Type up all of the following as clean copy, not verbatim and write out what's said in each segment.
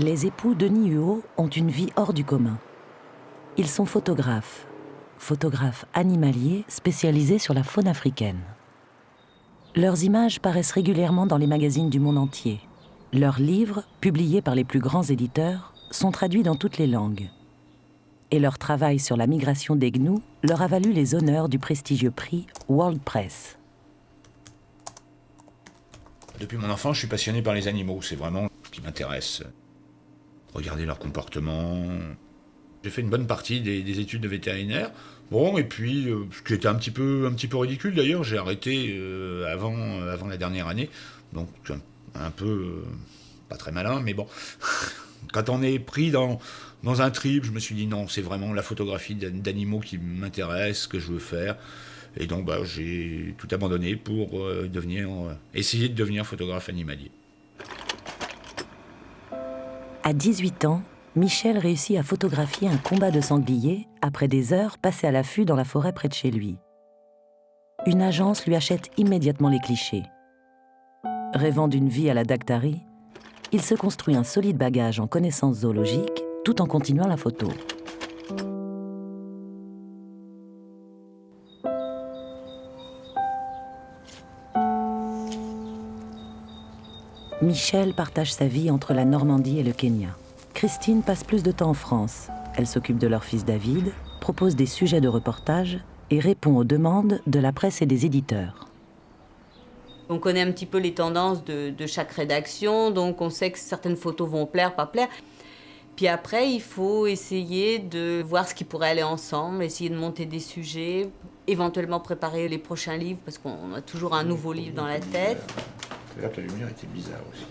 Les époux Denis Huot ont une vie hors du commun. Ils sont photographes animaliers spécialisés sur la faune africaine. Leurs images paraissent régulièrement dans les magazines du monde entier. Leurs livres, publiés par les plus grands éditeurs, sont traduits dans toutes les langues. Et leur travail sur la migration des gnous leur a valu les honneurs du prestigieux prix World Press. Depuis mon enfance, je suis passionné par les animaux. C'est vraiment ce qui m'intéresse. Regarder leur comportement. J'ai fait une bonne partie des études de vétérinaire. Bon, et puis, ce qui était un petit peu ridicule d'ailleurs, j'ai arrêté avant la dernière année. Donc, un peu, pas très malin, mais bon. Quand on est pris dans un trip, je me suis dit non, c'est vraiment la photographie d'animaux qui m'intéresse, que je veux faire. Et donc, j'ai tout abandonné pour essayer de devenir photographe animalier. À 18 ans, Michel réussit à photographier un combat de sangliers après des heures passées à l'affût dans la forêt près de chez lui. Une agence lui achète immédiatement les clichés. Rêvant d'une vie à la Daktari, il se construit un solide bagage en connaissances zoologiques tout en continuant la photo. Michel partage sa vie entre la Normandie et le Kenya. Christine passe plus de temps en France. Elle s'occupe de leur fils David, propose des sujets de reportage et répond aux demandes de la presse et des éditeurs. On connaît un petit peu les tendances de chaque rédaction, donc on sait que certaines photos vont plaire, pas plaire. Puis après, il faut essayer de voir ce qui pourrait aller ensemble, essayer de monter des sujets, éventuellement préparer les prochains livres, parce qu'on a toujours un nouveau livre dans la tête. Là, la lumière était bizarre aussi.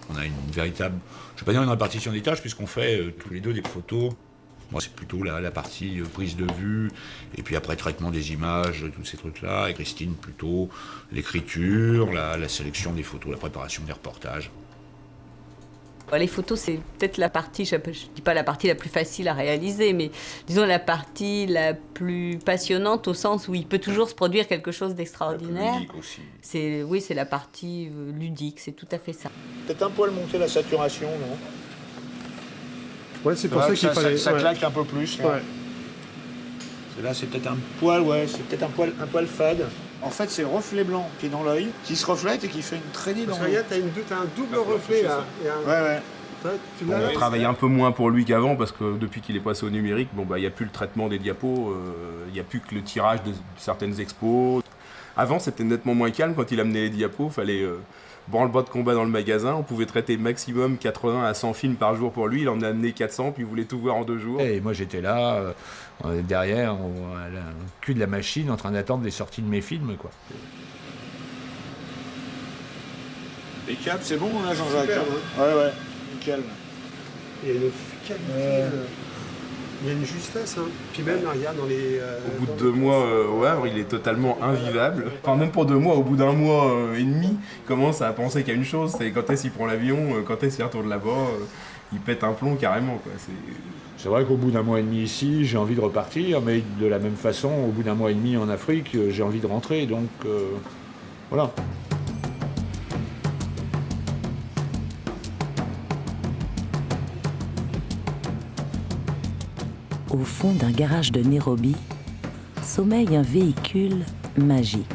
On a une véritable, je ne vais pas dire une répartition des tâches, puisqu'on fait tous les deux des photos. Moi, c'est plutôt la partie prise de vue, et puis après, traitement des images, tous ces trucs-là. Et Christine, plutôt l'écriture, la sélection des photos, la préparation des reportages. Les photos, c'est peut-être la partie, je ne dis pas la partie la plus facile à réaliser, mais disons la partie la plus passionnante au sens où il peut toujours se produire quelque chose d'extraordinaire. La plus ludique aussi. Oui, c'est la partie ludique, c'est tout à fait ça. Peut-être un poil monter la saturation, non ? Ouais, c'est pour ça qu'il fallait... Ça claque un peu plus. Ouais. Là, c'est peut-être un poil, un poil fade. En fait, c'est le reflet blanc qui est dans l'œil, qui se reflète et qui fait une traînée dans l'œil. Regarde, t'as un double reflet là. Ouais. On travaille un peu moins pour lui qu'avant parce que depuis qu'il est passé au numérique, il n'y a plus le traitement des diapos, il n'y a plus que le tirage de certaines expos. Avant, c'était nettement moins calme quand il amenait les diapos, fallait branle-bas de combat dans le magasin, on pouvait traiter maximum 80 à 100 films par jour pour lui, il en a amené 400 puis il voulait tout voir en 2 jours. Et moi j'étais là, derrière, au cul de la machine, en train d'attendre les sorties de mes films, quoi. Les câbles, c'est bon là, Jean-Jacques? Super, Ouais, nickel. Il y a une qualité, il y a une justesse, hein. Puis même, regarde, dans les... Au bout de 2 mois au Havre, il est totalement invivable. Enfin, même pour 2 mois, au bout d'1 mois et demi, il commence à penser qu'à une chose, c'est quand est-ce qu'il prend l'avion, quand est-ce qu'il retourne là-bas, il pète un plomb carrément, quoi. C'est vrai qu'au bout d'1 mois et demi ici, j'ai envie de repartir, mais de la même façon, au bout d'1 mois et demi en Afrique, j'ai envie de rentrer, donc voilà. Au fond d'un garage de Nairobi, sommeille un véhicule magique.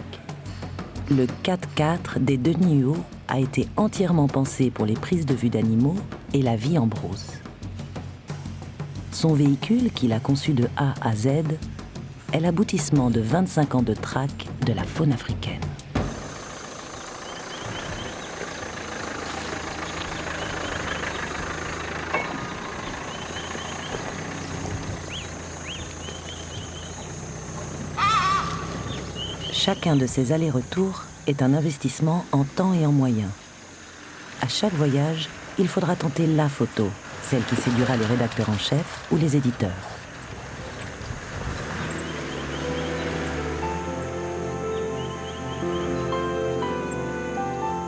Le 4x4 des Denis Huot a été entièrement pensé pour les prises de vue d'animaux et la vie en brousse. Son véhicule, qu'il a conçu de A à Z, est l'aboutissement de 25 ans de traque de la faune africaine. Chacun de ces allers-retours est un investissement en temps et en moyens. À chaque voyage, il faudra tenter la photo, celle qui séduira les rédacteurs en chef ou les éditeurs.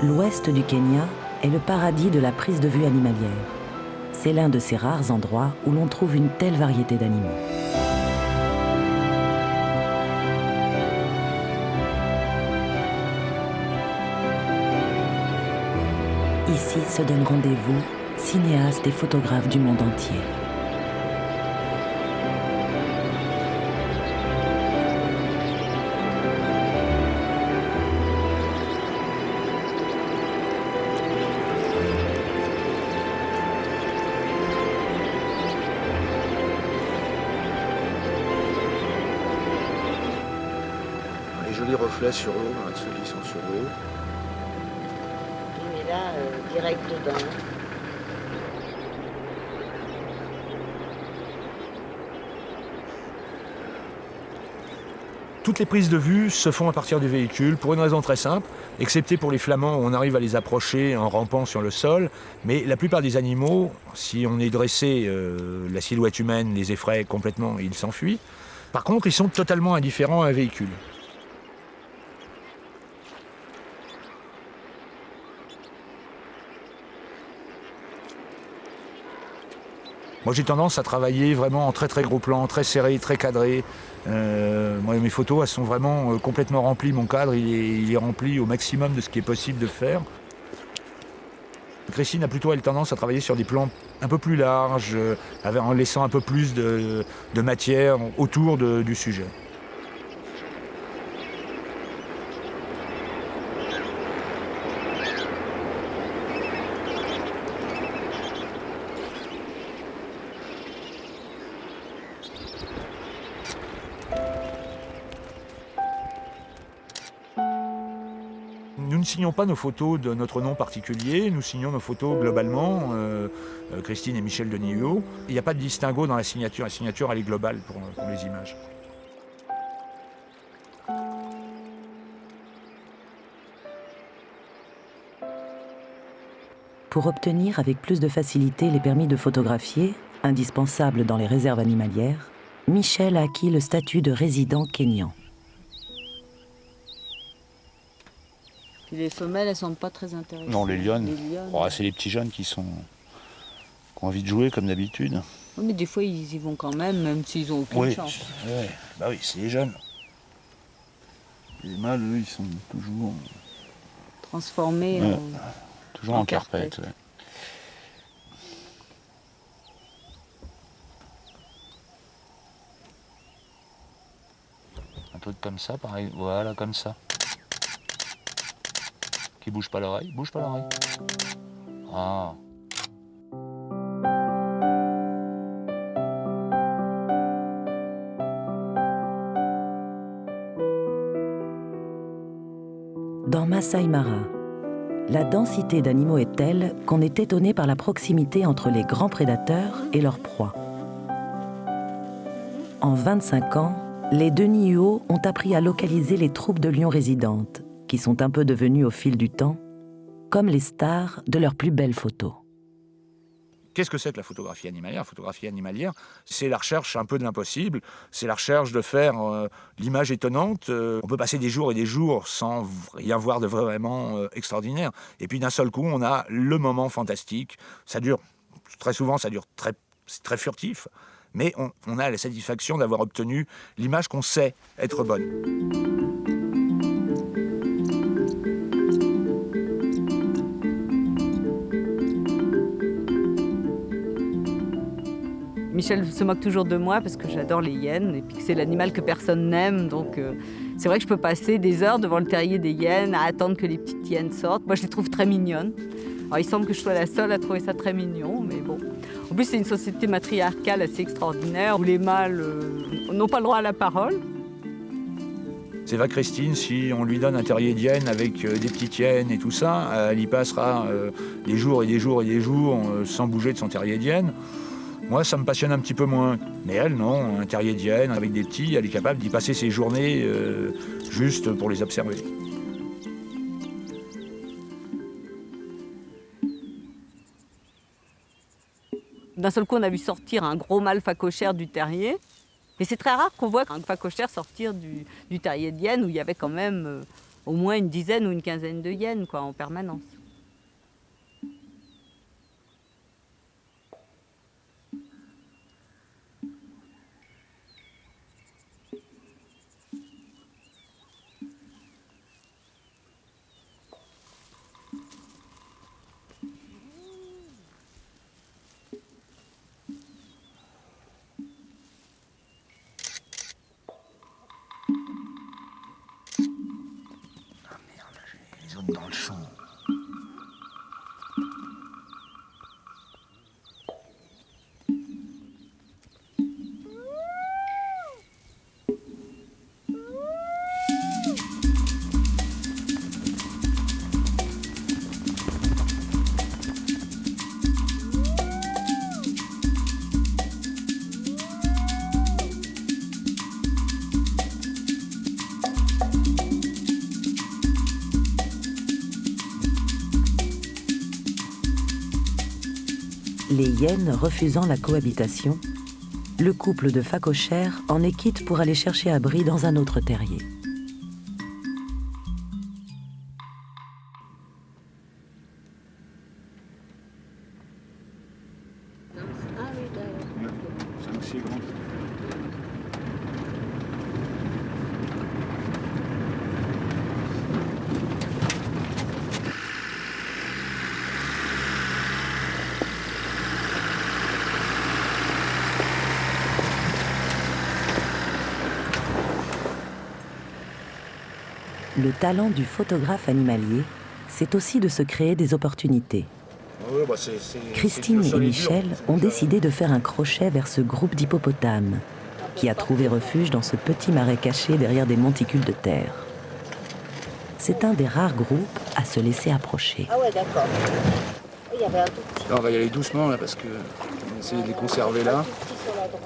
L'ouest du Kenya est le paradis de la prise de vue animalière. C'est l'un de ces rares endroits où l'on trouve une telle variété d'animaux. Ici se donnent rendez-vous cinéastes et photographes du monde entier. Les jolis reflets sur l'eau, ceux qui sont sur l'eau. Mais là, direct dedans. Toutes les prises de vue se font à partir du véhicule pour une raison très simple, excepté pour les flamands où on arrive à les approcher en rampant sur le sol. Mais la plupart des animaux, si on est dressé, la silhouette humaine les effraie complètement et ils s'enfuient. Par contre, ils sont totalement indifférents à un véhicule. Moi, j'ai tendance à travailler vraiment en très très gros plan, très serré, très cadré. Moi, mes photos, elles sont vraiment complètement remplies. Mon cadre, il est rempli au maximum de ce qui est possible de faire. Christine a plutôt elle, tendance à travailler sur des plans un peu plus larges, en laissant un peu plus de matière autour du sujet. Nous ne signons pas nos photos de notre nom particulier, nous signons nos photos globalement, Christine et Michel Denis-Huot. Il n'y a pas de distinguo dans la signature elle est globale pour les images. Pour obtenir avec plus de facilité les permis de photographier, indispensables dans les réserves animalières, Michel a acquis le statut de résident kényan. Puis les femelles, elles sont pas très intéressées. Non, les lionnes. Les lionnes. Oh, c'est les petits jeunes qui ont envie de jouer comme d'habitude. Oui, mais des fois, ils y vont quand même s'ils ont aucune chance. Ouais. Bah oui, c'est les jeunes. Les mâles, eux, ils sont toujours Transformés toujours en carpette. Ouais. Un truc comme ça, pareil. Voilà, comme ça. Qui bouge pas l'oreille. Bouge pas l'oreille. Ah. Dans Masai Mara, la densité d'animaux est telle qu'on est étonné par la proximité entre les grands prédateurs et leurs proies. En 25 ans, les Denis-Huot ont appris à localiser les troupes de lions résidentes, qui sont un peu devenues au fil du temps comme les stars de leurs plus belles photos. Qu'est-ce que c'est que la photographie animalière? La photographie animalière, c'est la recherche un peu de l'impossible, c'est la recherche de faire l'image étonnante. On peut passer des jours et des jours sans rien voir de vraiment extraordinaire. Et puis d'un seul coup, on a le moment fantastique. Ça dure, très souvent, c'est très furtif, mais on a la satisfaction d'avoir obtenu l'image qu'on sait être bonne. Michel se moque toujours de moi parce que j'adore les hyènes et puis que c'est l'animal que personne n'aime. Donc c'est vrai que je peux passer des heures devant le terrier des hyènes à attendre que les petites hyènes sortent. Moi, je les trouve très mignonnes. Alors, il semble que je sois la seule à trouver ça très mignon, mais bon. En plus, c'est une société matriarcale assez extraordinaire où les mâles n'ont pas le droit à la parole. C'est vrai, Christine, si on lui donne un terrier d'hyène avec des petites hyènes et tout ça, elle y passera des jours et des jours et des jours sans bouger de son terrier d'hyène. Moi, ça me passionne un petit peu moins. Mais elle, non, un terrier d'hyène avec des petits, elle est capable d'y passer ses journées juste pour les observer. D'un seul coup, on a vu sortir un gros mâle phacochère du terrier. Et c'est très rare qu'on voit un phacochère sortir du terrier de hyène où il y avait quand même au moins une dizaine ou une quinzaine de hyènes en permanence. zone dans le champ. Les hyènes refusant la cohabitation, le couple de phacochères en est quitte pour aller chercher abri dans un autre terrier. C'est aussi grand. Le talent du photographe animalier, c'est aussi de se créer des opportunités. Christine et Michel ont décidé de faire un crochet vers ce groupe d'hippopotames qui a trouvé refuge dans ce petit marais caché derrière des monticules de terre. C'est un des rares groupes à se laisser approcher. Ah ouais, d'accord. Il y avait un tout petit. Là, on va y aller doucement là parce que on va essayer de les conserver là.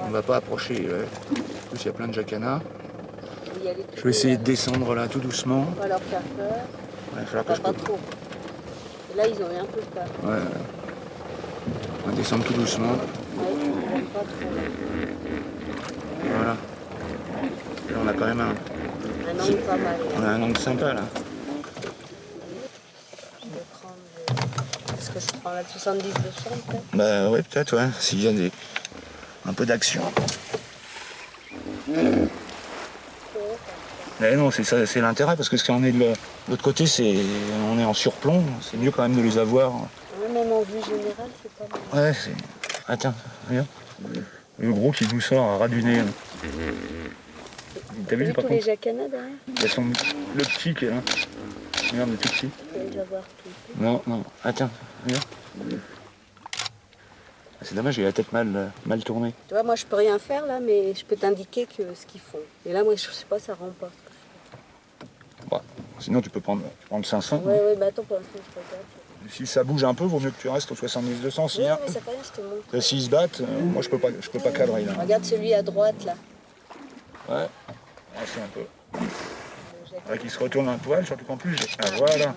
On va pas approcher. Ouais. En plus, il y a plein de jacanas. Je vais essayer de descendre là tout doucement. On va leur faire peur. Ouais, il va falloir que je Pas trop. Et là, ils ont eu un peu peur. Ouais. On va descendre tout doucement. Ouais, pas trop. Voilà. Là, on a quand même Un angle pas mal. on a un angle sympa là. Je vais prendre. Est-ce que je prends la 70-200 peut-être? Bah ouais, peut-être, ouais. S'il y a un peu d'action. Mais non, c'est ça, c'est l'intérêt, parce que ce qu'on est de l'autre côté, on est en surplomb. C'est mieux quand même de les avoir. Ouais, même en vue générale, c'est pas mal. Ouais, c'est. Attends, regarde. Le gros qui nous sort à ras du nez. T'as vu par tous les contre? jacanas derrière? Il y a le petit qui est là. Regarde le tout petit. Je vais les avoir tous. Non, non, attends, regarde. C'est dommage, il a la tête mal tournée. Tu vois, moi, je peux rien faire là, mais je peux t'indiquer ce qu'ils font. Et là, moi, je sais pas, ça remporte. Bon, sinon tu peux prendre 500. Ouais, bah attends, pour l'instant, je regarde. Si ça bouge un peu, vaut mieux que tu restes au 70-200. Si, Oui, hein. mais ça fait rien, je te montre. S'ils se battent, moi je peux pas cadrer là. Regarde celui à droite là. Ouais, c'est un peu. Ouais, qui se retourne un poil, surtout qu'en plus, voilà.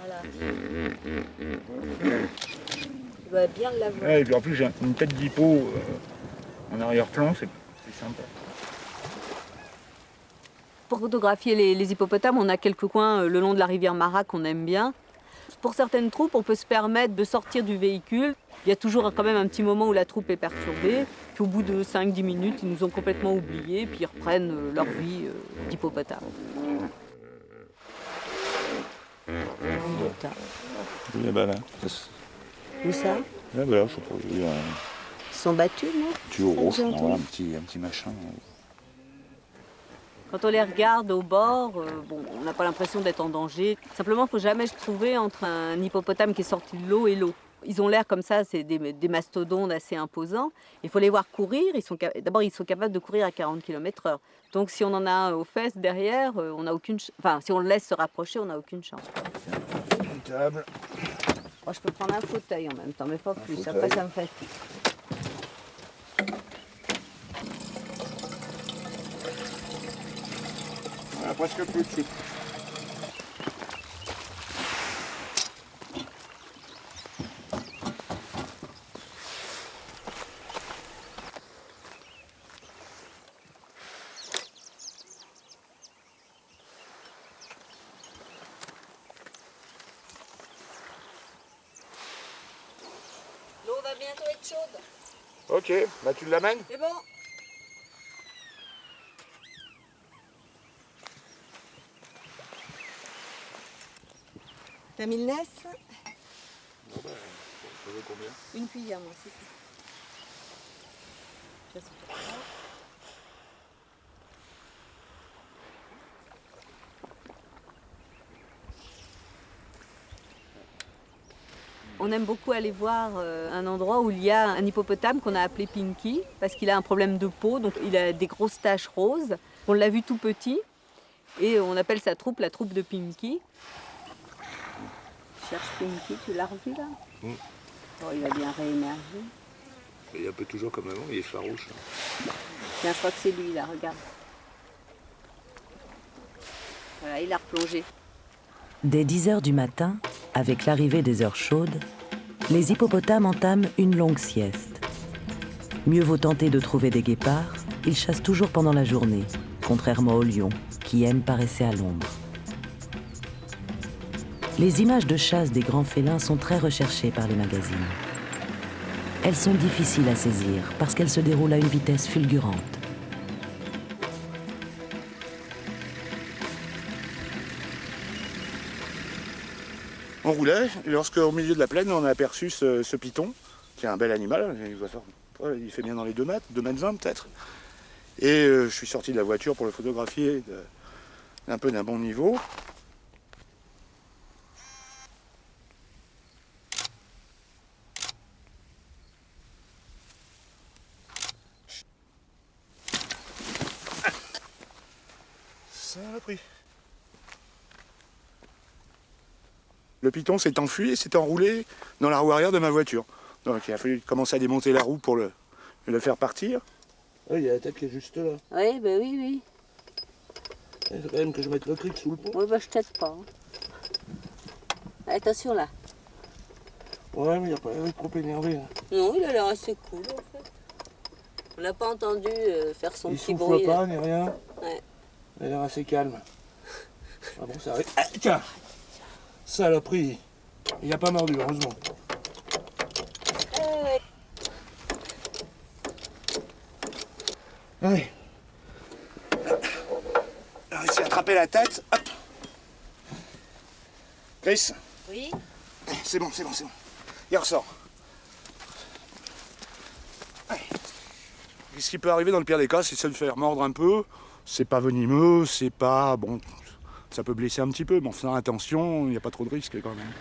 Tu vas bien l'avoir. Ouais, et puis en plus, j'ai une tête d'hippo en arrière-plan, c'est sympa. Pour photographier les hippopotames, on a quelques coins le long de la rivière Mara qu'on aime bien. Pour certaines troupes, on peut se permettre de sortir du véhicule. Il y a toujours quand même un petit moment où la troupe est perturbée. Puis au bout de 5-10 minutes, ils nous ont complètement oubliés, puis ils reprennent leur vie d'hippopotame. Oui, bah là. Où ça? Là, bah là, je sais pas, il y a un Ils sont battus, non? tuyau rouge, j'ai entendu. voilà, un petit machin. Quand on les regarde au bord, on n'a pas l'impression d'être en danger. Simplement, il ne faut jamais se trouver entre un hippopotame qui est sorti de l'eau et l'eau. Ils ont l'air comme ça, c'est des mastodontes assez imposants. Il faut les voir courir. D'abord, ils sont capables de courir à 40 km/h. Donc, si on en a un aux fesses derrière, on n'a aucune. Enfin, si on le laisse se rapprocher, on n'a aucune chance. Une table. Moi, je peux prendre un fauteuil en même temps, mais pas plus. fauteuil. Après, ça me fatigue. Voilà, presque plus de suite. L'eau va bientôt être chaude. Ok, bah tu l'amènes? C'est bon. T'as mis le Ness? Une cuillère, moi, c'est tout. Ça, c'est pour ça. On aime beaucoup aller voir un endroit où il y a un hippopotame qu'on a appelé Pinky, parce qu'il a un problème de peau, donc il a des grosses taches roses. On l'a vu tout petit, et on appelle sa troupe la troupe de Pinky. Cherche Pinky, tu l'as revu là? Oh, il va bien réémerger. Il est un peu toujours comme avant, il est farouche. Tiens, je crois que c'est lui là, regarde. Voilà, il a replongé. Dès 10 heures du matin, avec l'arrivée des heures chaudes, les hippopotames entament une longue sieste. Mieux vaut tenter de trouver des guépards, ils chassent toujours pendant la journée, contrairement aux lions, qui aiment paresser à l'ombre. Les images de chasse des grands félins sont très recherchées par les magazines. Elles sont difficiles à saisir parce qu'elles se déroulent à une vitesse fulgurante. On roulait, et lorsqu'au milieu de la plaine, on a aperçu ce python, qui est un bel animal, il fait bien dans les 2 mètres, 2 mètres 20 peut-être. Et je suis sorti de la voiture pour le photographier un peu d'un bon niveau. Ça l'a pris. Le python s'est enfui et s'est enroulé dans la roue arrière de ma voiture. Donc il a fallu commencer à démonter la roue pour le faire partir. Il y a la tête qui est juste là. Oui, ben oui. Il faut quand même que je mette le cric sous le pont. Oui, ben je t'aide pas. Attention là. Ouais, mais il n'a pas l'air trop énervé. Là. Non, il a l'air assez cool en fait. On n'a pas entendu faire son Il petit souffle bruit. pas, ni rien. Ouais. Il a l'air assez calme. Ah bon, ça arrive. Ah, tiens, saloperie. Il n'a pas mordu, heureusement. Allez. On a réussi à attraper la tête. Hop. Chris. Oui. C'est bon. Il ressort. Allez. Ce qui peut arriver dans le pire des cas, c'est de se faire mordre un peu. C'est pas venimeux, c'est pas... Bon, ça peut blesser un petit peu, mais en faisant attention, il n'y a pas trop de risques quand même.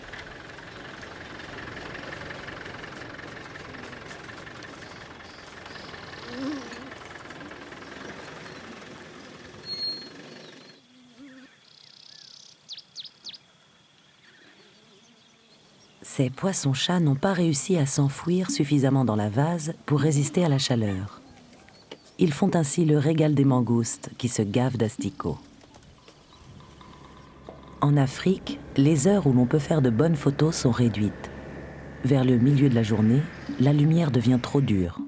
Ces poissons-chats n'ont pas réussi à s'enfouir suffisamment dans la vase pour résister à la chaleur. Ils font ainsi le régal des mangoustes qui se gavent d'asticots. En Afrique, les heures où l'on peut faire de bonnes photos sont réduites. Vers le milieu de la journée, la lumière devient trop dure.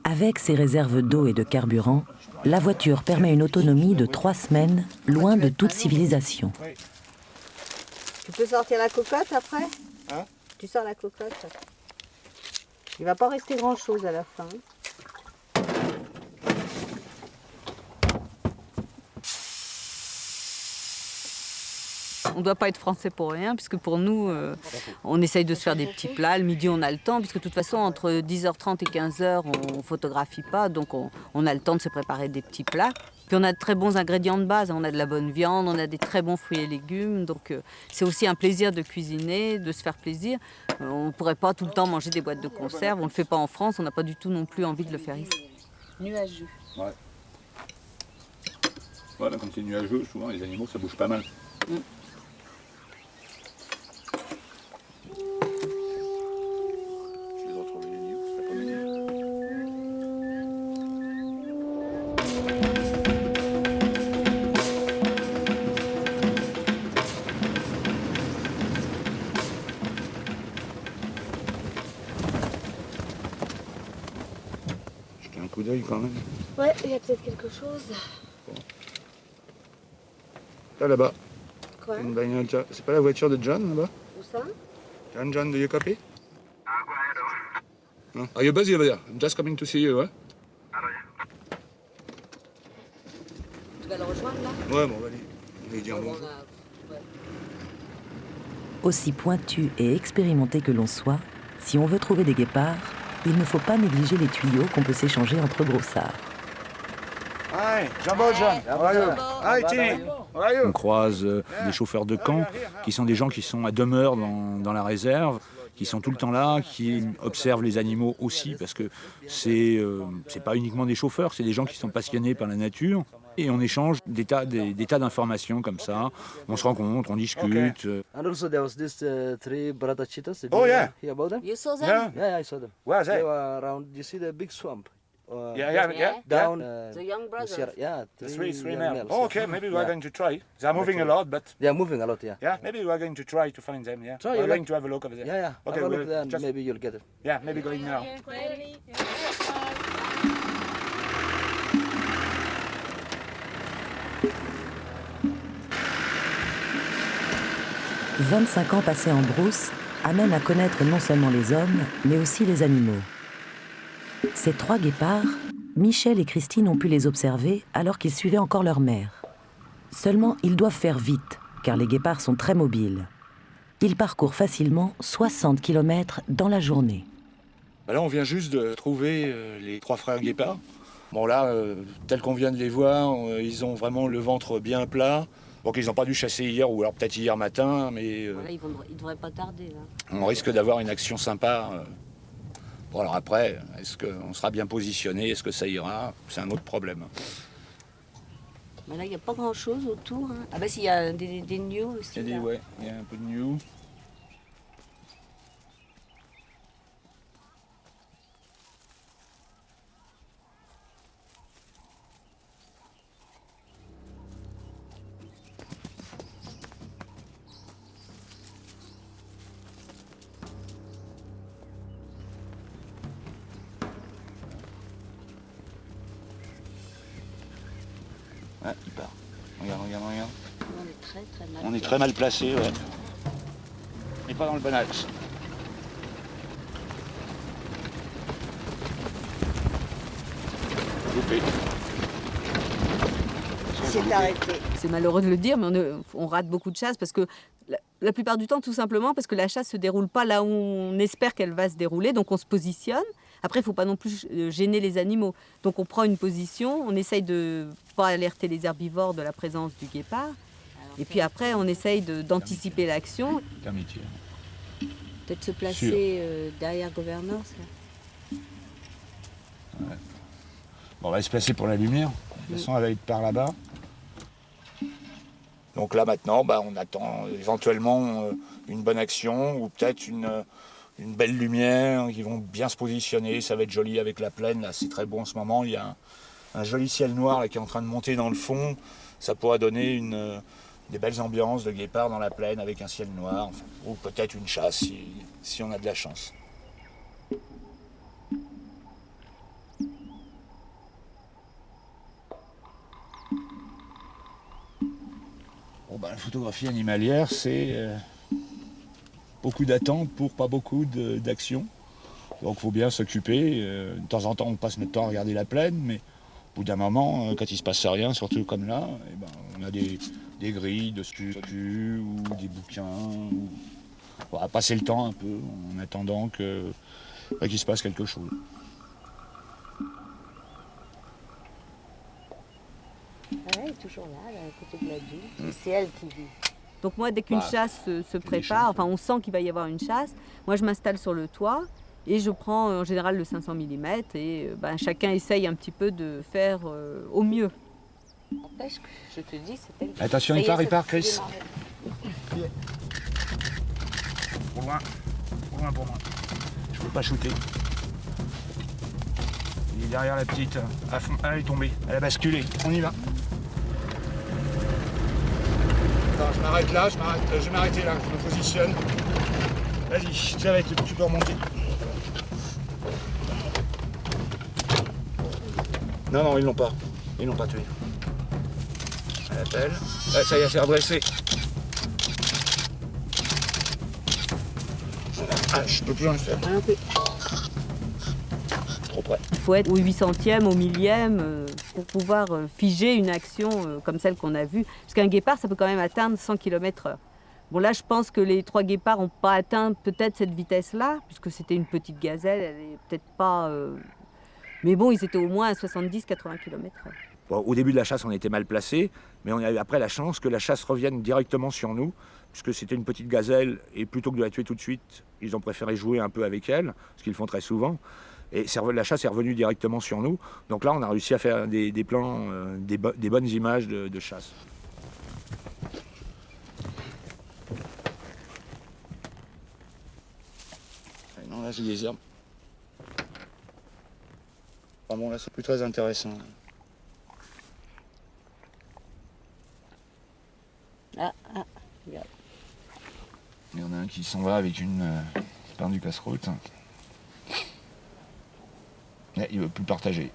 Avec ses réserves d'eau et de carburant, la voiture permet une autonomie de 3 semaines, loin de toute civilisation. Tu peux sortir la cocotte après? Hein? Tu sors la cocotte. Il va pas rester grand chose à la fin. On ne doit pas être français pour rien, puisque pour nous, on essaye de se faire des petits plats. Le midi, on a le temps, puisque de toute façon, entre 10h30 et 15h, on ne photographie pas, donc on a le temps de se préparer des petits plats. Puis on a de très bons ingrédients de base, on a de la bonne viande, on a des très bons fruits et légumes, donc c'est aussi un plaisir de cuisiner, de se faire plaisir. On ne pourrait pas tout le temps manger des boîtes de conserve, on ne le fait pas en France, on n'a pas du tout non plus envie de le faire ici. Nuageux. Ouais. Voilà, quand c'est nuageux, souvent les animaux ça bouge pas mal. Jetez un coup d'œil quand même. Ouais, il y a peut-être quelque chose. Là-bas. Quoi? C'est pas la voiture de John là-bas? Où ça? John, do you copy? No? Are you busy over there? I'm just coming to see you, hein? Tu vas le rejoindre là? Ouais, bon, on va lui dire bonjour. Aussi pointu et expérimenté que l'on soit, si on veut trouver des guépards, il ne faut pas négliger les tuyaux qu'on peut s'échanger entre brossards. Hi, Jumbo John. How are you? Hi, Timmy. On croise des chauffeurs de camp qui sont des gens qui sont à demeure dans la réserve, qui sont tout le temps là, qui observent les animaux aussi, parce que c'est pas uniquement des chauffeurs, c'est des gens qui sont passionnés par la nature. Et on échange des tas d'informations comme ça. On se rencontre, on discute. And also there was this 3 brother cheetahs. Did Oh, you yeah. hear about them? You saw them? Yeah, I saw them. Where's They that? were around. You see the big swamp? Yeah. Down. The young brothers. Yeah, Three young males. males. Oh, okay, maybe we are Yeah. going to try. They're moving a lot, but They are moving a lot. Yeah. yeah, maybe we are going to try to find them. Yeah, Try, we're you going like- to have a look over there. Yeah. Okay, Have a we'll look there, and just- maybe you'll get it. Yeah, maybe going now. 25 ans passés en brousse amènent à connaître non seulement les hommes, mais aussi les animaux. Ces 3 guépards, Michel et Christine ont pu les observer alors qu'ils suivaient encore leur mère. Seulement, ils doivent faire vite, car les guépards sont très mobiles. Ils parcourent facilement 60 km dans la journée. Là, on vient juste de trouver les 3 frères guépards. Bon là, tel qu'on vient de les voir, ils ont vraiment le ventre bien plat. Donc ils n'ont pas dû chasser hier, ou alors peut-être hier matin, mais Voilà, ils devraient pas tarder, là. on risque d'avoir une action sympa. Bon alors après, est-ce qu'on sera bien positionné? Est-ce que ça ira? C'est un autre problème. Mais là, il n'y a pas grand-chose autour. Hein. Ah bah s'il y a des gnous aussi. Il y a, là. il y a un peu de new. Ouais, il part. Regarde. On est très mal. On est très mal placé, ouais. On n'est pas dans le bon axe. Loupé. C'est arrêté. C'est malheureux de le dire, mais on rate beaucoup de chasses parce que la plupart du temps, tout simplement parce que la chasse se déroule pas là où on espère qu'elle va se dérouler, donc on se positionne. Après, il ne faut pas non plus gêner les animaux. Donc on prend une position, on essaye de ne pas alerter les herbivores de la présence du guépard. Et puis après, on essaye d'anticiper l'action. C'est un métier. Peut-être se placer derrière Governors. Bon, on va se placer pour la lumière. De toute façon, elle va être par là-bas. Donc là maintenant, on attend éventuellement une bonne action ou peut-être une belle lumière, qui vont bien se positionner, ça va être joli avec la plaine, là c'est très beau en ce moment, il y a un joli ciel noir là, qui est en train de monter dans le fond, ça pourra donner des belles ambiances de guépard dans la plaine avec un ciel noir, enfin, ou peut-être une chasse si on a de la chance. Bon, la photographie animalière, c'est beaucoup d'attentes pour pas beaucoup d'action. Donc il faut bien s'occuper. De temps en temps, on passe notre temps à regarder la plaine, mais au bout d'un moment, quand il se passe rien, surtout comme là, on a des grilles de statues ou des bouquins. On va passer le temps un peu en attendant qu'il se passe quelque chose. Elle est toujours là, à côté de la douche. C'est elle qui vit. Donc moi, dès qu'une chasse se prépare, enfin on sent qu'il va y avoir une chasse, moi je m'installe sur le toit et je prends en général le 500 mm et chacun essaye un petit peu de faire au mieux. N'empêche que je te dis, c'est elle qui... Attention, il part, Chris. Trop loin pour moi. Je peux pas shooter. Il est derrière la petite, à fond. Elle est tombée, elle a basculé. On y va. Attends, je m'arrête là, je vais m'arrêter là, je me positionne. Vas-y, tu peux remonter. Non, ils l'ont pas tué. Elle appelle. Ah, ça y est, elle s'est redressée. Ah, je peux plus rien faire. Trop près. Il faut être au 800e, au 1000e pour pouvoir figer une action comme celle qu'on a vue. Parce qu'un guépard, ça peut quand même atteindre 100 km/h. Bon là, je pense que les 3 guépards n'ont pas atteint peut-être cette vitesse-là, puisque c'était une petite gazelle, elle est peut-être pas... Mais bon, ils étaient au moins à 70-80 km/h. Bon, au début de la chasse, on était mal placé, mais on a eu après la chance que la chasse revienne directement sur nous, puisque c'était une petite gazelle, et plutôt que de la tuer tout de suite, ils ont préféré jouer un peu avec elle, ce qu'ils font très souvent. Et la chasse est revenue directement sur nous. Donc là, on a réussi à faire des plans, des bonnes images de chasse. Non, là, j'ai des herbes. Ah bon, là, c'est plus très intéressant. Regarde. Il y en a un qui s'en va avec une pain du casse-croûte. Il ne veut plus partager.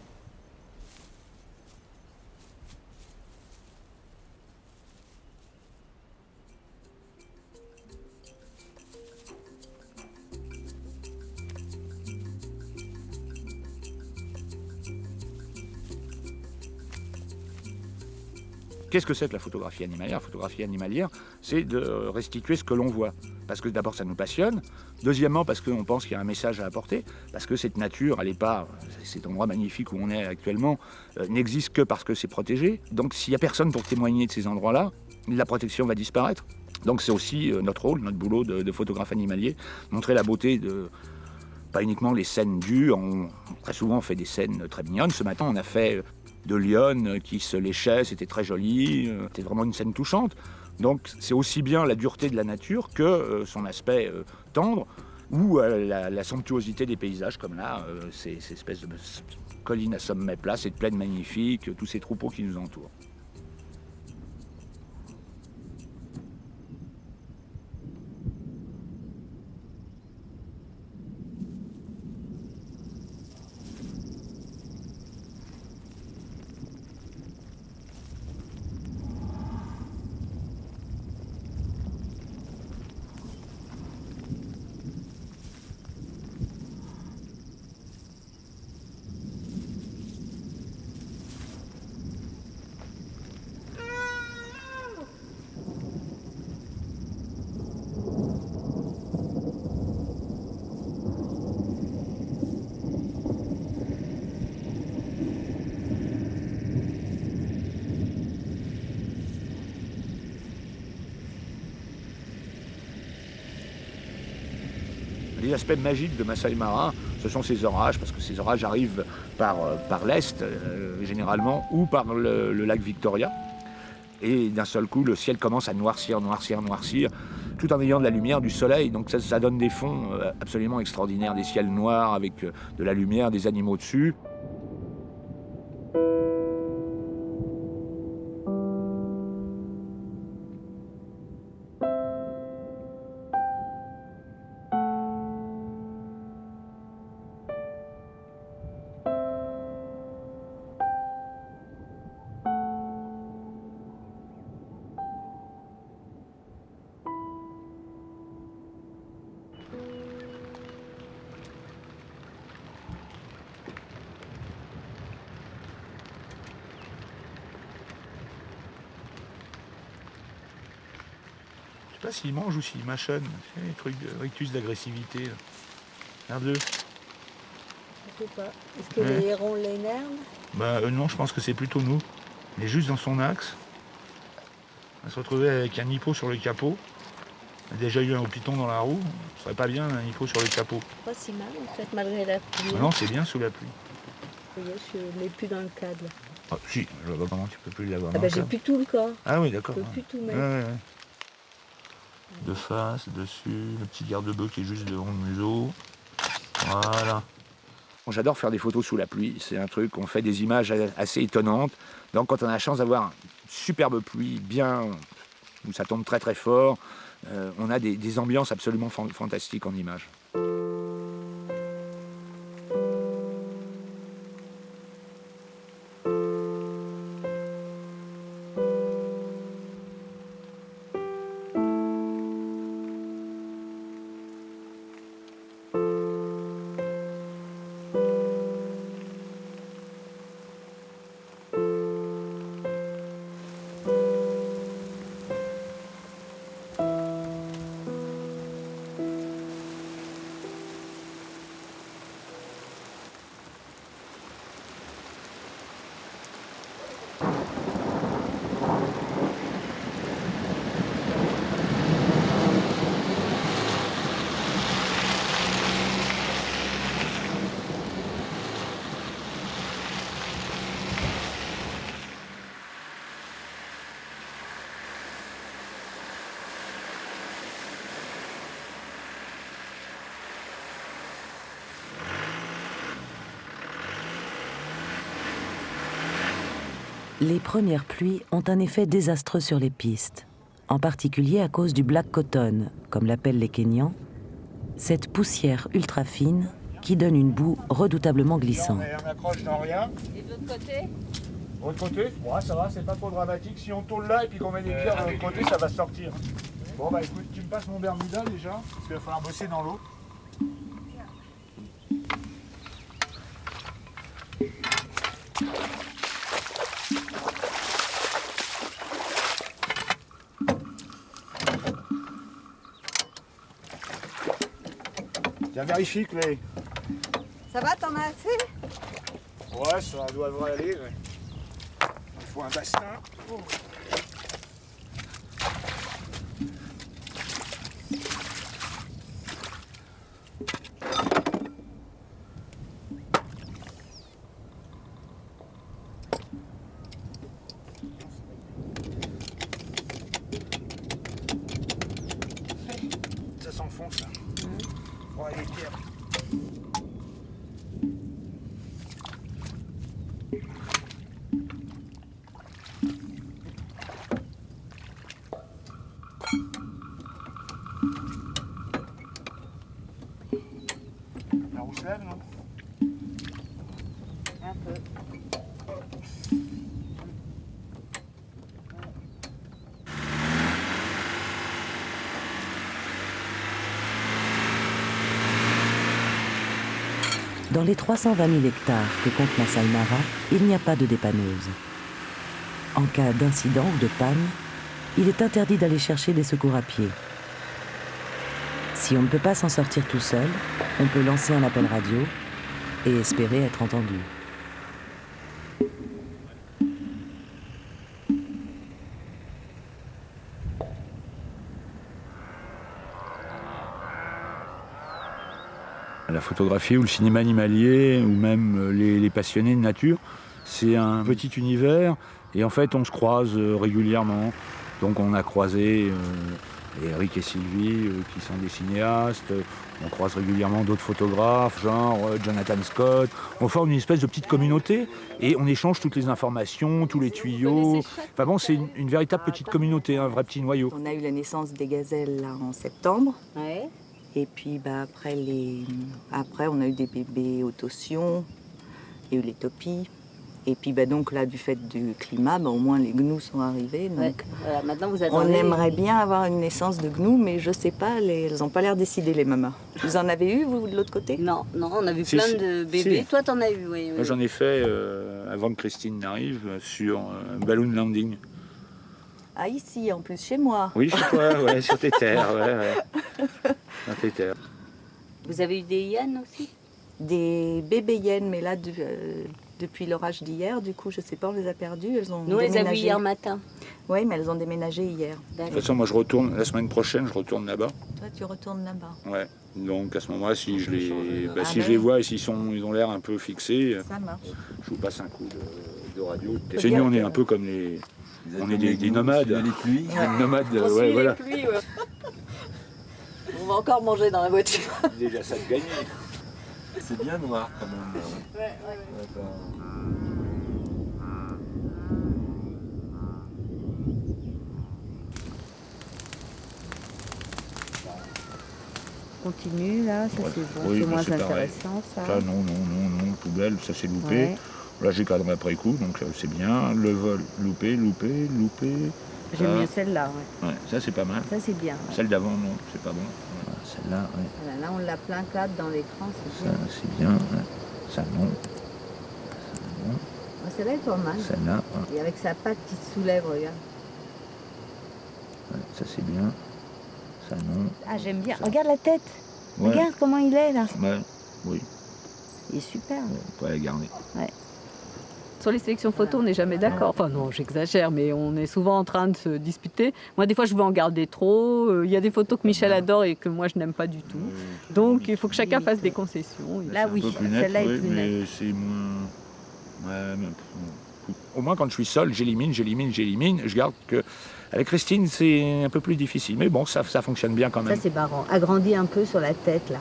Qu'est-ce que c'est que la photographie animalière? La photographie animalière, c'est de restituer ce que l'on voit. Parce que d'abord, ça nous passionne. Deuxièmement, parce qu'on pense qu'il y a un message à apporter. Parce que cette nature, elle n'est pas, cet endroit magnifique où on est actuellement, n'existe que parce que c'est protégé. Donc s'il n'y a personne pour témoigner de ces endroits-là, la protection va disparaître. Donc c'est aussi notre rôle, notre boulot de photographe animalier, montrer la beauté de... Pas uniquement les scènes dures, très souvent on fait des scènes très mignonnes. Ce matin, on a fait de lionnes qui se léchaient, c'était très joli, c'était vraiment une scène touchante. Donc c'est aussi bien la dureté de la nature que son aspect tendre, ou la somptuosité des paysages, comme là, ces espèces de collines à sommet plat, cette plaine magnifique, tous ces troupeaux qui nous entourent. Les aspects magiques de Masai Mara, ce sont ces orages, parce que ces orages arrivent par l'est, généralement, ou par le lac Victoria. Et d'un seul coup, le ciel commence à noircir, tout en ayant de la lumière, du soleil. Donc ça donne des fonds absolument extraordinaires, des ciels noirs avec de la lumière, des animaux dessus. Je sais pas s'il mange ou s'il mâchonne. C'est les trucs de rictus d'agressivité. Regarde-le. Je sais pas. Est-ce que les hérons l'énervent? Non, je pense que c'est plutôt nous. Il est juste dans son axe. On va se retrouver avec un hippo sur le capot. On a déjà eu un piton dans la roue. Ce serait pas bien un hippo sur le capot. Pas si mal en fait, malgré la pluie. Non, c'est bien sous la pluie. Vous voyez, je ne l'ai plus dans le cadre. Là. Ah, si, je vois pas comment tu peux plus l'avoir. Ah j'ai plus tout le corps. Ah oui, d'accord. Je peux plus tout mettre. Ouais. De face, dessus, le petit garde-bœuf qui est juste devant le museau. Voilà. J'adore faire des photos sous la pluie, c'est un truc, on fait des images assez étonnantes. Donc quand on a la chance d'avoir une superbe pluie, où ça tombe très très fort, on a des ambiances absolument fantastiques en images. Les premières pluies ont un effet désastreux sur les pistes, en particulier à cause du black cotton, comme l'appellent les Kenyans, cette poussière ultra fine qui donne une boue redoutablement glissante. On accroche dans rien. Et de l'autre côté? De l'autre côté, ouais, ça va, c'est pas trop dramatique. Si on tourne là et puis qu'on met des pierres de l'autre côté, ça va sortir. Bon bah écoute, tu me passes mon Bermuda déjà, parce qu'il va falloir bosser dans l'eau. Tiens, vérifie, Clé. Ça va, t'en as assez? Ouais, ça doit aller. Ouais. Il faut un bassin. Oh. Ça s'enfonce là. Oh, les pierres. La roue se lève, non? Un peu. Dans les 320 000 hectares que compte Masai Mara, il n'y a pas de dépanneuse. En cas d'incident ou de panne, il est interdit d'aller chercher des secours à pied. Si on ne peut pas s'en sortir tout seul, on peut lancer un appel radio et espérer être entendu. La photographie ou le cinéma animalier, ou même les passionnés de nature, c'est un petit univers et en fait on se croise régulièrement. Donc on a croisé Eric et Sylvie qui sont des cinéastes, on croise régulièrement d'autres photographes, genre Jonathan Scott. On forme une espèce de petite communauté et on échange toutes les informations, tous les tuyaux. Enfin bon, c'est une véritable petite communauté, un vrai petit noyau. On a eu la naissance des gazelles là, en septembre. Ouais. Et puis après, on a eu des bébés autotions, il y a eu les topis. Et puis donc là, du fait du climat, au moins les gnous sont arrivés. Donc Ouais. Voilà, maintenant vous on attendez. aimerait bien avoir une naissance de gnous, mais je sais pas, elles n'ont pas l'air décidées, les mamas. Vous en avez eu, vous, de l'autre côté? Non, on a vu Si, plein si. de bébés. Si. Toi, t'en as eu, oui. Moi j'en ai fait avant que Christine n'arrive sur Balloon Landing. Ah, ici, en plus, chez moi. Oui, chez toi, ouais, sur tes terres, ouais. Sur tes terres. Vous avez eu des hyènes aussi? Des bébés hyènes, mais là, depuis l'orage d'hier, du coup, je sais pas, on les a perdues. Elles ont Nous, on les a vus déménagé. hier matin. Oui, mais elles ont déménagé hier. De toute façon, moi je retourne, la semaine prochaine, je retourne là-bas. Toi, tu retournes là-bas. Ouais. Donc à ce moment-là, si je les, Ah, si bah je les oui. vois et ils ont l'air un peu fixés, Ça marche. je vous passe un coup de radio. Chez nous, on est un peu comme les... On est des nomades. Les pluies. Des nomades, On suit ouais, les voilà. pluies, ouais. On va encore manger dans la voiture. Déjà ça de gagner. C'est bien noir quand même. D'accord. Continue, là, ça Ouais. c'est bon. Oui, c'est mais moins c'est pareil. intéressant, ça. Ça, non, poubelle, ça c'est loupé. Ouais. Là, j'ai cadré après coup, donc c'est bien. Le vol, loupé. J'aime Ça. bien celle-là, ouais. Ouais, ça c'est pas mal. Ça c'est bien. ouais. Celle d'avant, non, c'est pas bon. Voilà, celle-là, ouais. Voilà, là, on l'a plein cadre dans l'écran, c'est Ça, bien. c'est bien. Ouais. Ça, non. Ah, celle-là est pas mal. Celle-là, ouais. Et avec sa patte qui se soulève, regarde. Ouais, ça c'est bien. Ça, non. Ah, j'aime bien. Regarde la tête. Ouais. Regarde comment il est, là. Ouais, oui, Il est super. on peut la garder. Sur les sélections photos, on n'est jamais d'accord. Enfin non, j'exagère, mais on est souvent en train de se disputer. Moi, des fois, je veux en garder trop. Il y a des photos que Michel adore et que moi, je n'aime pas du tout. Donc, il faut que chacun fasse des concessions. Là, C'est oui, un peu plus net, celle-là est oui, plus mais c'est moins... Ouais, mais... Au moins, quand je suis seul, j'élimine. Je garde que... Avec Christine, c'est un peu plus difficile. Mais bon, ça fonctionne bien quand Ça, même. c'est marrant. Agrandis un peu sur la tête, là.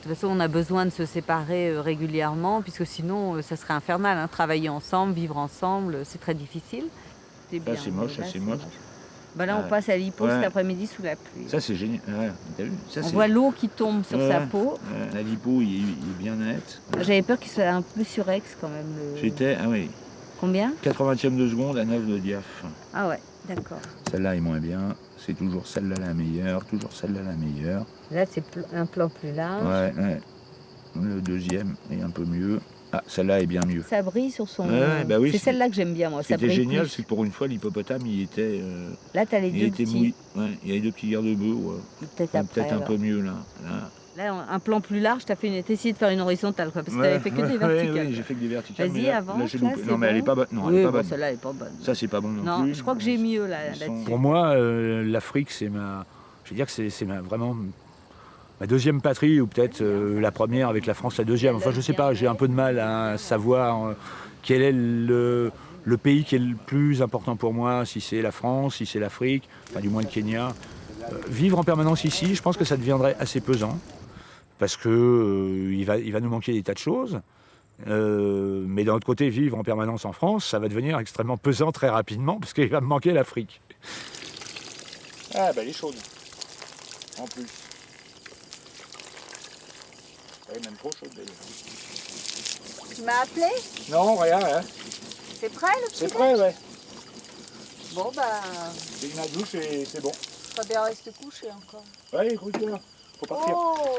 toute façon, on a besoin de se séparer régulièrement, puisque sinon, ça serait infernal. Hein. Travailler ensemble, vivre ensemble, c'est très difficile. Ça, c'est moche, ça, c'est moche. Bah là, on passe à l'Hippo cet après-midi sous la pluie. Ça, c'est génial. Ouais, t'as vu ça, on voit l'eau qui tombe sur sa peau. La lipo, il est bien net. J'avais peur qu'il soit un peu surex quand même. J'étais, ah oui. Combien 80e de seconde à 9 de diaph. Ah ouais, d'accord. Celle-là est moins bien. C'est toujours celle-là la meilleure. Toujours celle-là la meilleure. Là, c'est un plan plus large. Ouais. Le deuxième est un peu mieux. Ah, celle-là est bien mieux. Ça brille sur son... bah oui, c'est celle-là que j'aime bien, moi. Ce qui était génial, c'est que pour une fois, l'hippopotame, il était... là, t'as les deux petits. Mouillé. Ouais, il y a les deux petits garde-bœufs. Ouais. Peut-être un peu mieux, là. Là, un plan plus large, t'as essayé de faire une horizontale, quoi, parce que t'avais fait que des verticales. Oui, j'ai fait que des verticales. Vas-y, avance, là, non, mais elle est pas bonne. Non, elle est pas bonne. Celle-là, elle est pas bonne. Ça, c'est pas bon non plus. Non, je crois que j'ai mieux, là-dessus. Pour moi, l'Afrique, c'est ma... Je veux dire que c'est vraiment... ma deuxième patrie, ou peut-être la première avec la France, la deuxième. Enfin, je sais pas, j'ai un peu de mal à savoir quel est le pays qui est le plus important pour moi, si c'est la France, si c'est l'Afrique, enfin du moins le Kenya. Vivre en permanence ici, je pense que ça deviendrait assez pesant, parce que il va nous manquer des tas de choses. Mais d'un autre côté, vivre en permanence en France, ça va devenir extrêmement pesant très rapidement, parce qu'il va me manquer l'Afrique. Ah, bah elle est chaude, en plus. Elle est même trop chaude d'ailleurs. Tu m'as appelé? Non, rien. C'est prêt le petit C'est prêt, ouais. Bon, bah... J'ai eu ma douche et c'est bon. Faut bien rester couché encore. Ouais, écoute, faut partir. Oh.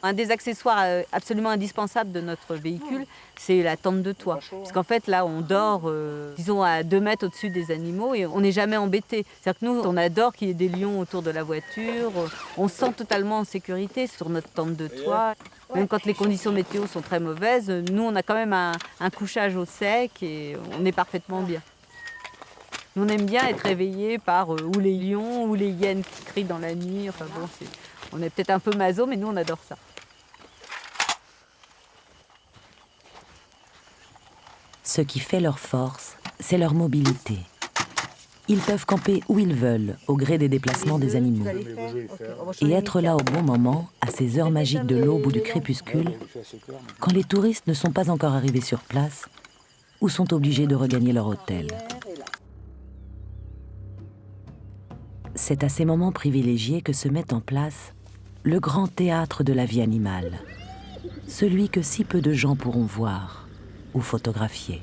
Un des accessoires absolument indispensables de notre véhicule, c'est la tente de toit. Parce qu'en fait, là, on dort, disons, à 2 mètres au-dessus des animaux et on n'est jamais embêté. C'est-à-dire que nous, on adore qu'il y ait des lions autour de la voiture. On se sent totalement en sécurité sur notre tente de toit. Même quand les conditions météo sont très mauvaises, nous, on a quand même un couchage au sec et on est parfaitement bien. Nous, on aime bien être réveillés par ou les lions ou les hyènes qui crient dans la nuit. Enfin bon, on est peut-être un peu maso, mais nous, on adore ça. Ce qui fait leur force, c'est leur mobilité. Ils peuvent camper où ils veulent, au gré des déplacements des animaux. Et être là au bon moment, à ces heures magiques de l'aube ou du crépuscule, quand les touristes ne sont pas encore arrivés sur place ou sont obligés de regagner leur hôtel. C'est à ces moments privilégiés que se met en place le grand théâtre de la vie animale, celui que si peu de gens pourront voir ou photographier.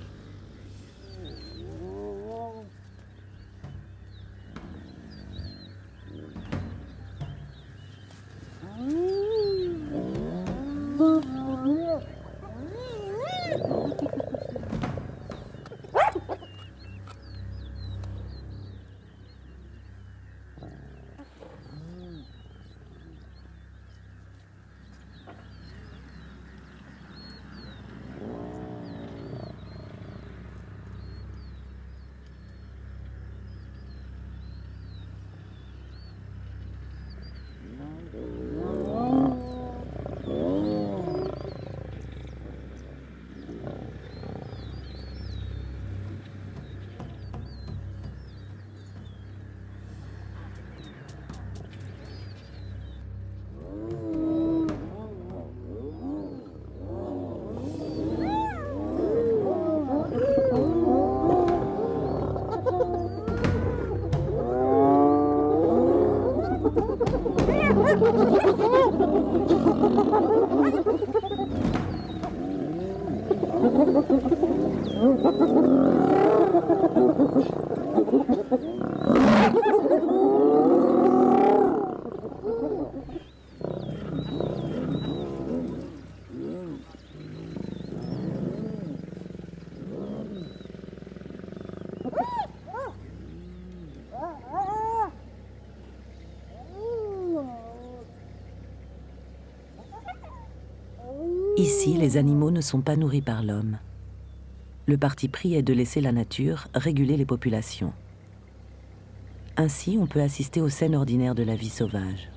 Ici, les animaux ne sont pas nourris par l'homme. Le parti pris est de laisser la nature réguler les populations. Ainsi, on peut assister aux scènes ordinaires de la vie sauvage.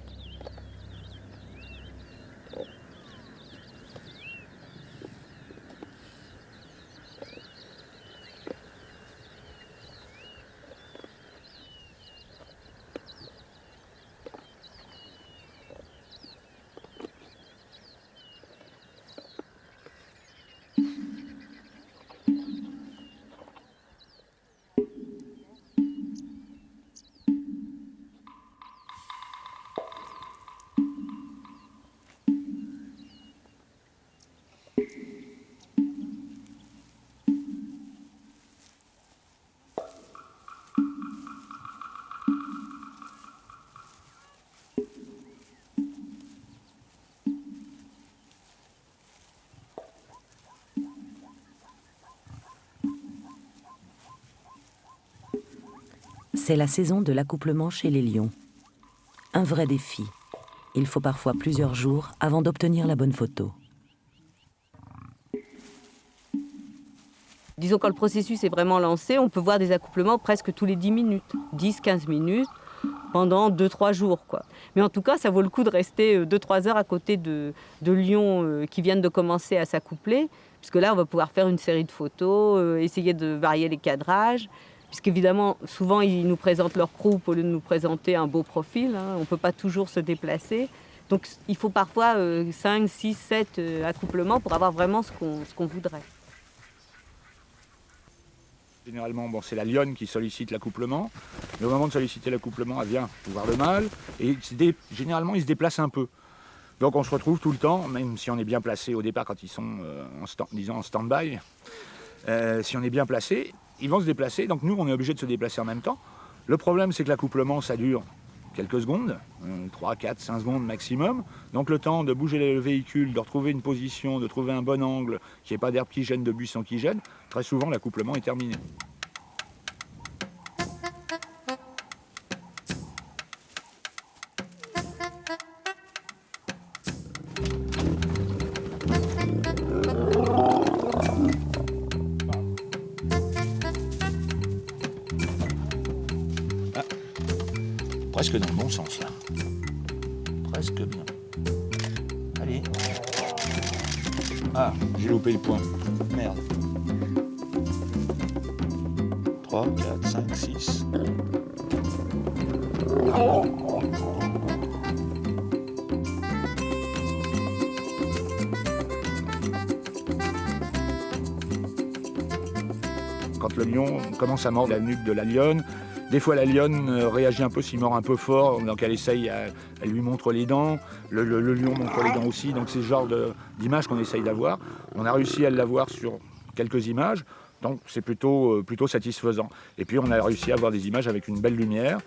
C'est la saison de l'accouplement chez les lions. Un vrai défi. Il faut parfois plusieurs jours avant d'obtenir la bonne photo. Disons quand le processus est vraiment lancé, on peut voir des accouplements presque tous les 10 minutes, 10-15 minutes, pendant 2-3 jours, quoi. Mais en tout cas, ça vaut le coup de rester 2-3 heures à côté de lions qui viennent de commencer à s'accoupler, puisque là, on va pouvoir faire une série de photos, essayer de varier les cadrages, puisqu'évidemment, souvent, ils nous présentent leur croupe au lieu de nous présenter un beau profil, hein. On ne peut pas toujours se déplacer. Donc, il faut parfois 5, 6, 7 accouplements pour avoir vraiment ce qu'on voudrait. Généralement, bon, c'est la lionne qui sollicite l'accouplement. Mais au moment de solliciter l'accouplement, elle vient voir le mâle. Et généralement, il se déplace un peu. Donc on se retrouve tout le temps, même si on est bien placé au départ quand ils sont en stand-by. Si on est bien placé, ils vont se déplacer. Donc nous, on est obligé de se déplacer en même temps. Le problème, c'est que l'accouplement, ça dure quelques secondes, 3, 4, 5 secondes maximum. Donc le temps de bouger le véhicule, de retrouver une position, de trouver un bon angle, qu'il n'y ait pas d'herbe qui gêne, de buissons qui gênent, très souvent l'accouplement est terminé. Presque dans le bon sens, là. Presque bien. Allez. Ah, j'ai loupé le point. Merde. 3, 4, 5, 6. Quand le lion commence à mordre la nuque de la lionne, des fois, la lionne réagit un peu s'il mord un peu fort, donc elle essaye, elle lui montre les dents, le lion montre les dents aussi, donc c'est ce genre d'image qu'on essaye d'avoir. On a réussi à l'avoir sur quelques images, donc c'est plutôt satisfaisant. Et puis on a réussi à avoir des images avec une belle lumière.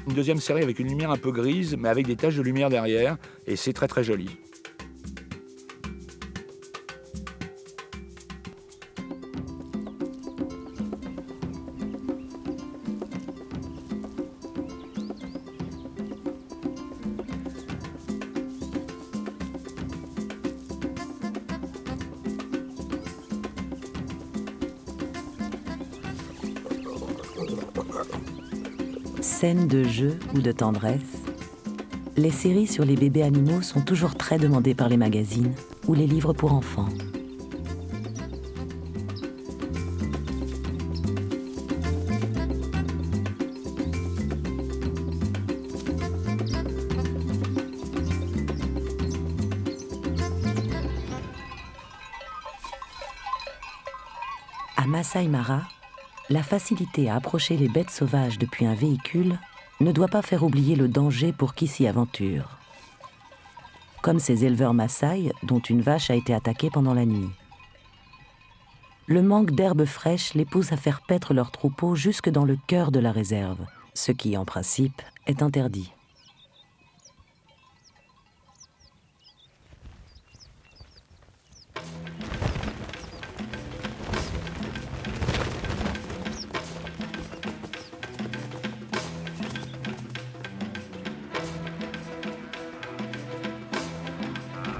Une deuxième série avec une lumière un peu grise, mais avec des taches de lumière derrière, et c'est très très joli. Scènes de jeu ou de tendresse, les séries sur les bébés animaux sont toujours très demandées par les magazines ou les livres pour enfants. À Masai Mara, la facilité à approcher les bêtes sauvages depuis un véhicule ne doit pas faire oublier le danger pour qui s'y aventure. Comme ces éleveurs Maasai dont une vache a été attaquée pendant la nuit. Le manque d'herbes fraîches les pousse à faire paître leurs troupeaux jusque dans le cœur de la réserve, ce qui, en principe, est interdit.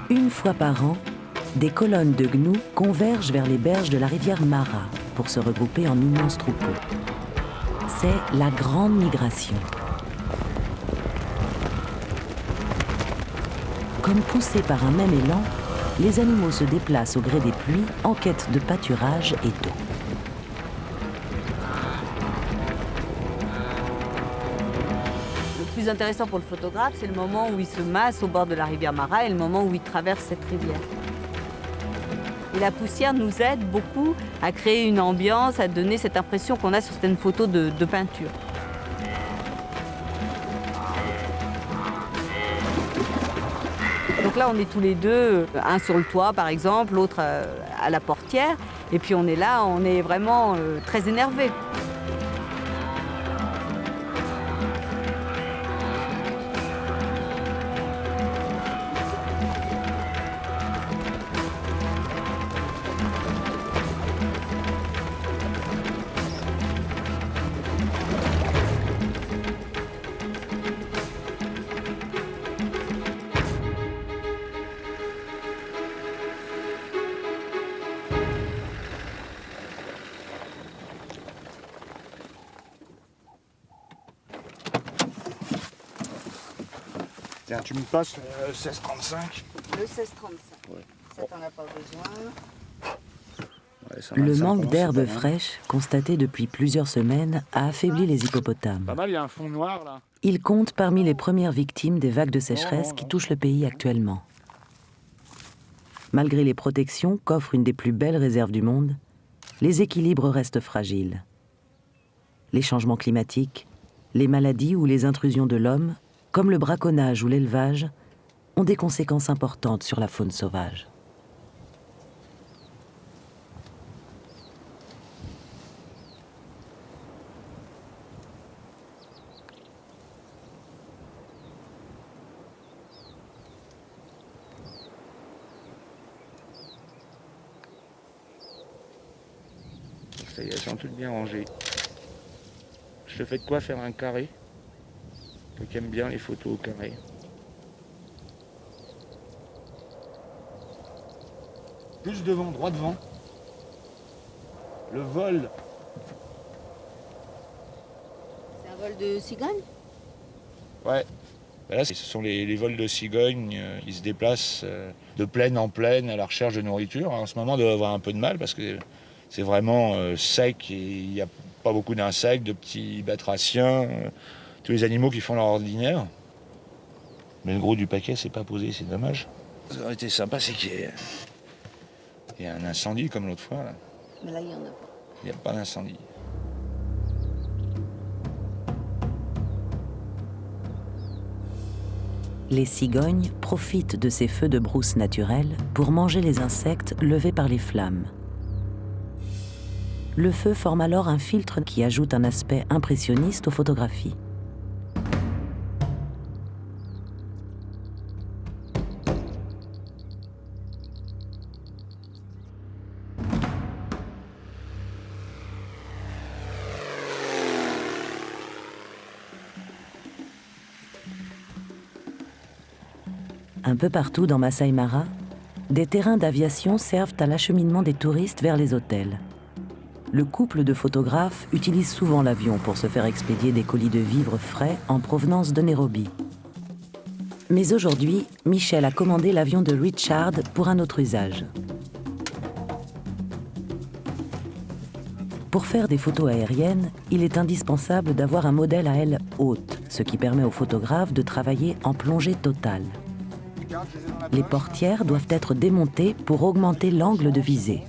Une fois par an, des colonnes de gnous convergent vers les berges de la rivière Mara pour se regrouper en immenses troupeaux. C'est la grande migration. Comme poussés par un même élan, les animaux se déplacent au gré des pluies en quête de pâturage et d'eau. Le plus intéressant pour le photographe, c'est le moment où il se masse au bord de la rivière Mara et le moment où il traverse cette rivière. Et la poussière nous aide beaucoup à créer une ambiance, à donner cette impression qu'on a sur certaines photos de peinture. Donc là, on est tous les deux, un sur le toit par exemple, l'autre à la portière. Et puis on est là, on est vraiment très énervés. Tiens, tu me passes le 1635. Le 1635. Ouais. Ça, t'en as pas besoin. Ouais, ça Le 25 manque ans, d'herbe c'est pas mal. fraîche, constaté depuis plusieurs semaines, a affaibli les hippopotames. Pas mal, il y a un fond noir là. Ils comptent parmi les premières victimes des vagues de sécheresse qui touchent le pays actuellement. Malgré les protections qu'offre une des plus belles réserves du monde, les équilibres restent fragiles. Les changements climatiques, les maladies ou les intrusions de l'homme, comme le braconnage ou l'élevage, ont des conséquences importantes sur la faune sauvage. Ça y est, elles sont toutes bien rangées. Je te fais de quoi faire un carré. Toi qui aimes bien les photos au carré. Plus devant, droit devant. Le vol. C'est un vol de cigogne? Ouais. Ben là, ce sont les vols de cigognes. Ils se déplacent de plaine en plaine à la recherche de nourriture. En ce moment, on doit avoir un peu de mal parce que c'est vraiment sec et il n'y a pas beaucoup d'insectes, de petits batraciens, tous les animaux qui font leur ordinaire. Mais le gros du paquet, c'est pas posé, c'est dommage. Ce qui aurait été sympa, c'est qu'il y ait un incendie comme l'autre fois. Là. Mais là, il n'y en a pas. Il n'y a pas d'incendie. Les cigognes profitent de ces feux de brousse naturels pour manger les insectes levés par les flammes. Le feu forme alors un filtre qui ajoute un aspect impressionniste aux photographies. Un peu partout dans Masai Mara, des terrains d'aviation servent à l'acheminement des touristes vers les hôtels. Le couple de photographes utilise souvent l'avion pour se faire expédier des colis de vivres frais en provenance de Nairobi. Mais aujourd'hui, Michel a commandé l'avion de Richard pour un autre usage. Pour faire des photos aériennes, il est indispensable d'avoir un modèle à aile haute, ce qui permet aux photographes de travailler en plongée totale. Les portières doivent être démontées pour augmenter l'angle de visée.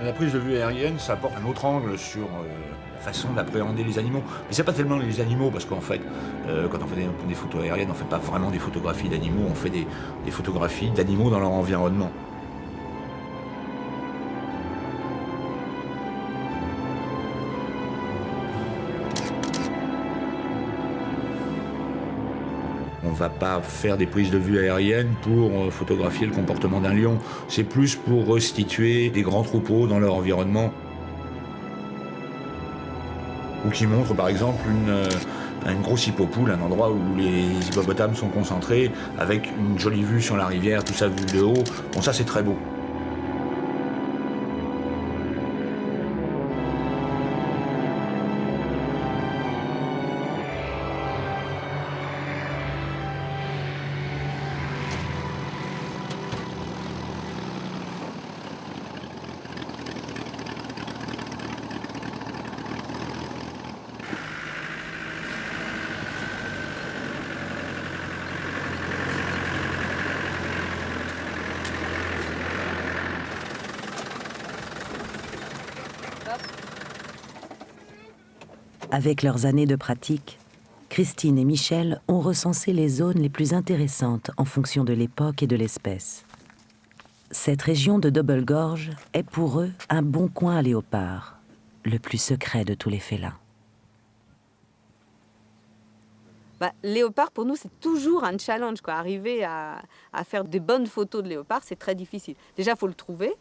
La prise de vue aérienne, ça apporte un autre angle sur la façon d'appréhender les animaux. Mais c'est pas tellement les animaux, parce qu'en fait, quand on fait des photos aériennes, on fait pas vraiment des photographies d'animaux, on fait des photographies d'animaux dans leur environnement. On va pas faire des prises de vue aériennes pour photographier le comportement d'un lion. C'est plus pour restituer des grands troupeaux dans leur environnement. Ou qui montrent par exemple une grosse hippopoule, un endroit où les hippopotames sont concentrés, avec une jolie vue sur la rivière, tout ça vu de haut. Bon, ça c'est très beau. Avec leurs années de pratique, Christine et Michel ont recensé les zones les plus intéressantes en fonction de l'époque et de l'espèce. Cette région de Double-Gorge est pour eux un bon coin à léopard, le plus secret de tous les félins. Léopard, pour nous, c'est toujours un challenge, quoi. Arriver à faire des bonnes photos de léopard, c'est très difficile. Déjà, il faut le trouver.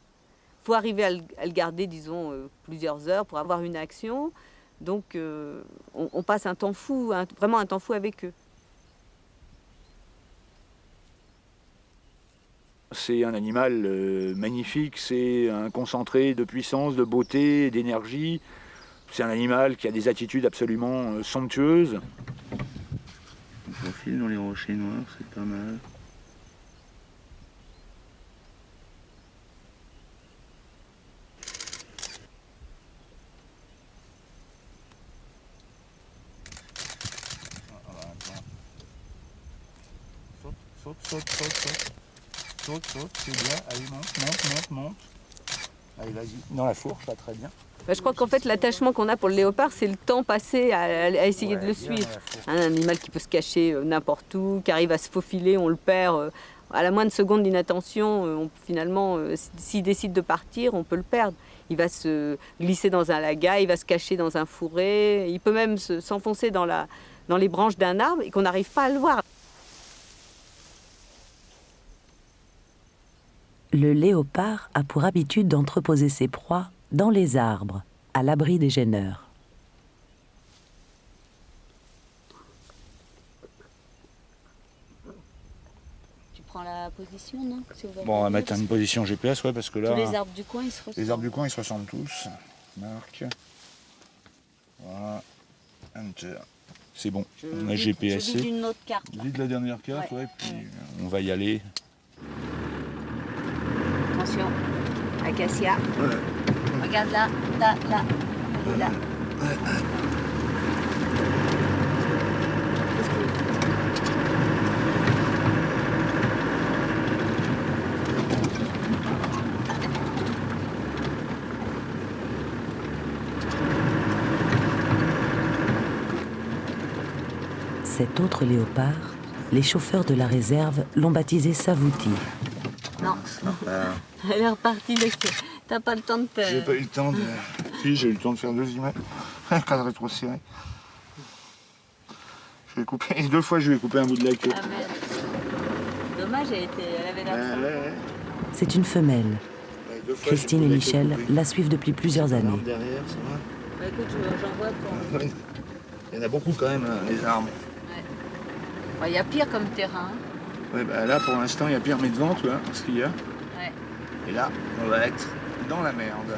Il faut arriver à le garder, disons, plusieurs heures pour avoir une action. Donc, on passe un temps fou, vraiment un temps fou avec eux. C'est un animal magnifique, c'est un concentré de puissance, de beauté, d'énergie. C'est un animal qui a des attitudes absolument somptueuses. Le profil dans les rochers noirs, c'est pas mal. Saute, c'est bien. Allez, monte. Allez, vas-y. Dans la fourche, là, très bien. Je crois qu'en fait, l'attachement qu'on a pour le léopard, c'est le temps passé à essayer de le suivre. Un animal qui peut se cacher n'importe où, qui arrive à se faufiler, on le perd. À la moindre seconde d'inattention, finalement, s'il décide de partir, on peut le perdre. Il va se glisser dans un laga, il va se cacher dans un fourré, il peut même s'enfoncer dans les branches d'un arbre et qu'on n'arrive pas à le voir. Le léopard a pour habitude d'entreposer ses proies dans les arbres, à l'abri des gêneurs. Tu prends la position, non? Bon, on va mettre une position GPS, ouais, parce que là... Tous les arbres du coin, ils se ressemblent. Les arbres du coin, ils se ressemblent tous. Marque. Voilà. Enter. C'est bon, on a GPS. Je vide une autre carte. Vide la dernière carte, ouais, puis on va y aller. Attention, acacia. Ouais. Regarde là. Elle est là. Cet autre léopard, les chauffeurs de la réserve l'ont baptisé Savouti. Non. Elle est repartie. T'as pas le temps de te... J'ai pas eu le temps de... Si, j'ai eu le temps de faire 2 images. Le cadre est trop serré. Je vais couper... 2 fois, je vais couper un bout de la queue. Ah merde. Dommage, elle avait la faim. Ouais. C'est une femelle. Christine et Michel la suivent depuis plusieurs années. Derrière, ça va. Bah, écoute, j'en vois ton... Il y en a beaucoup quand même, hein, les arbres. Il y a pire comme terrain. Ouais, bah là, pour l'instant, il y a pire, mais devant, tu vois, ce qu'il y a. Ouais. Et là, on va être dans la merde.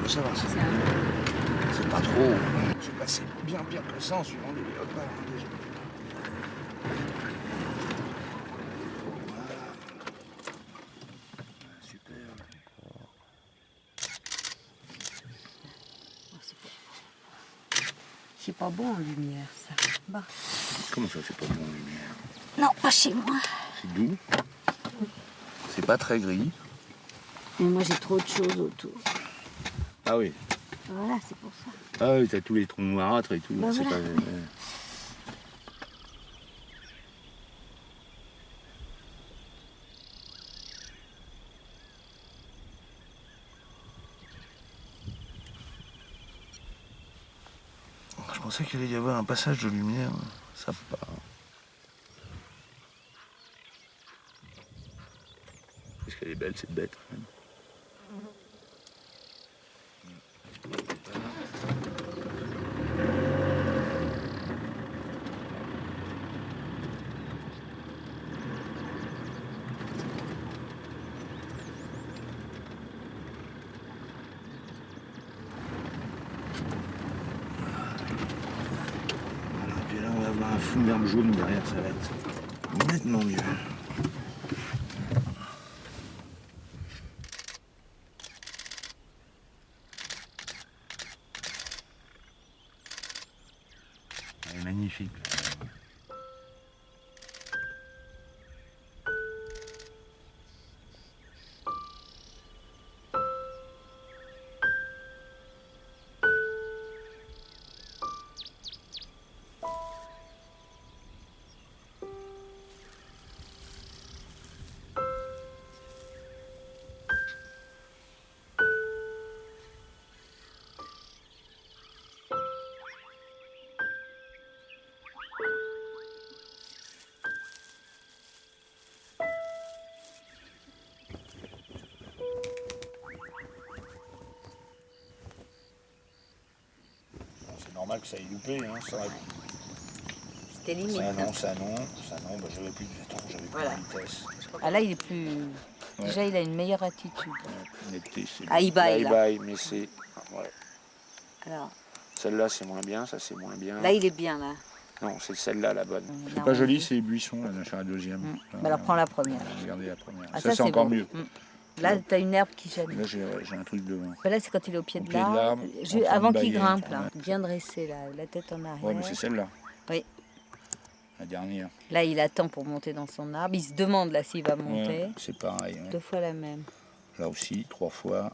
Ça va, c'est pas trop. J'ai passé bien pire que ça en suivant des léopards, déjà. C'est pas bon en lumière, ça. Bah. Comment ça, c'est pas bon en lumière? Non, pas chez moi. C'est doux. C'est pas très gris. Mais moi, j'ai trop de choses autour. Ah oui. Voilà, c'est pour ça. Ah oui, t'as tous les troncs noirâtres et tout. Bah c'est voilà. pas... Je pensais qu'il allait y avoir un passage de lumière. Ça part. Qu'est-ce qu'elle est belle, cette bête. Même. Un fond d'herbe jaune derrière, ça va être nettement mieux. Elle est magnifique. normal que ça ait loupé. Hein. C'était limite. Ça non. Bah, j'avais plus de vitesse. Ah là, il est plus... Ouais. Déjà, il a une meilleure attitude. Netteté, c'est Ah, il baille, là. mais c'est... Ouais. Alors, Celle-là, c'est moins bien, ça, c'est moins bien. là, il est bien, là. Non, c'est celle-là, la bonne. C'est là, pas on joli, dit. c'est les buissons, là, sur la deuxième. Bah, alors, prends la première. Regardez la première. Ah, ça, c'est encore beau. mieux. Là, t'as une herbe qui gêne. Là, j'ai un truc devant. Là, c'est quand il est au pied de pied de l'arbre. l'arbre, en train de Avant qu'il bailler, grimpe, là. ouais. Bien dressé, là. La tête en arrière. Ouais, mais c'est celle-là. Oui. La dernière. Là, il attend pour monter dans son arbre. Il se demande, là, s'il va monter. Ouais, c'est pareil. Ouais. 2 fois la même. Là aussi, 3 fois.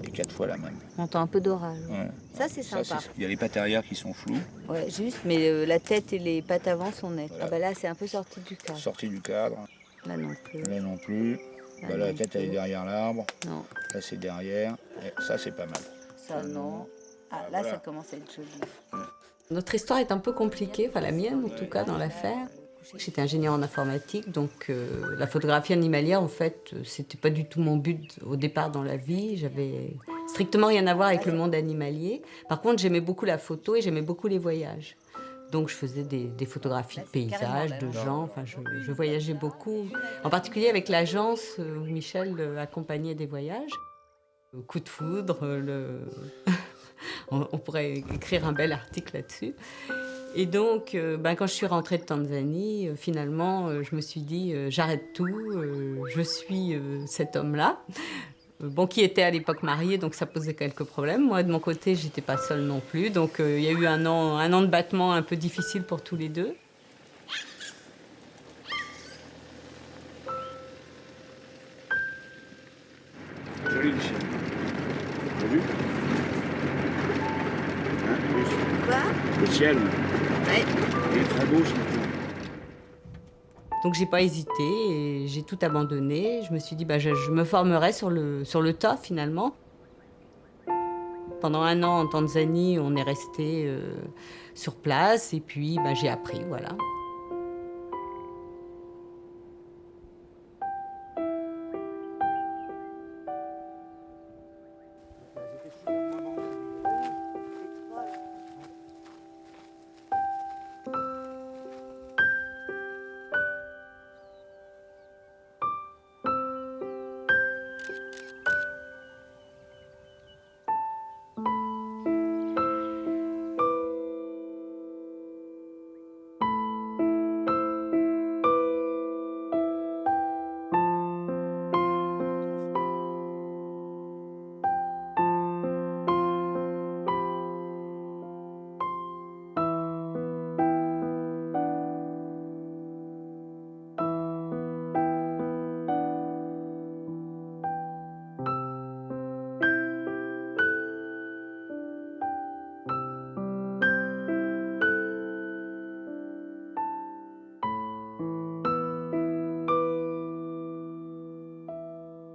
Et 4 fois la même. On entend un peu d'orage. Ouais. Ça, c'est sympa. Il y a les pattes arrière qui sont floues. Ouais, juste, mais la tête et les pattes avant sont nettes. Voilà. Ah bah là, c'est un peu sorti du cadre. Sorti du cadre. Là non plus. Là non plus. Là Bah, là, la non tête, elle est plus. derrière l'arbre. Non, Là, c'est derrière. Et ça, c'est pas mal. ça non. Ah, là, voilà. ça commence à être joli. Notre histoire est un peu compliquée, enfin la mienne en tout cas dans l'affaire. J'étais ingénieure en informatique, donc la photographie animalière, en fait, c'était pas du tout mon but au départ dans la vie. J'avais strictement rien à voir avec le monde animalier. Par contre, j'aimais beaucoup la photo et j'aimais beaucoup les voyages. Donc je faisais des photographies de paysages, de gens, enfin je voyageais beaucoup. En particulier avec l'agence où Michel accompagnait des voyages. Coup de foudre, on pourrait écrire un bel article là-dessus. Et donc, quand je suis rentrée de Tanzanie, finalement, je me suis dit, j'arrête tout, je suis cet homme-là. Qui était à l'époque marié, donc ça posait quelques problèmes. Moi, de mon côté, j'étais pas seule non plus. Donc, il y a eu un an de battement un peu difficile pour tous les deux. Joli le ciel. T'as vu? Quoi? Le ciel. Ouais. Il est très beau ce matin. Donc j'ai pas hésité et j'ai tout abandonné. Je me suis dit je me formerai sur le tas finalement. Pendant un an en Tanzanie, on est resté sur place et puis j'ai appris, voilà.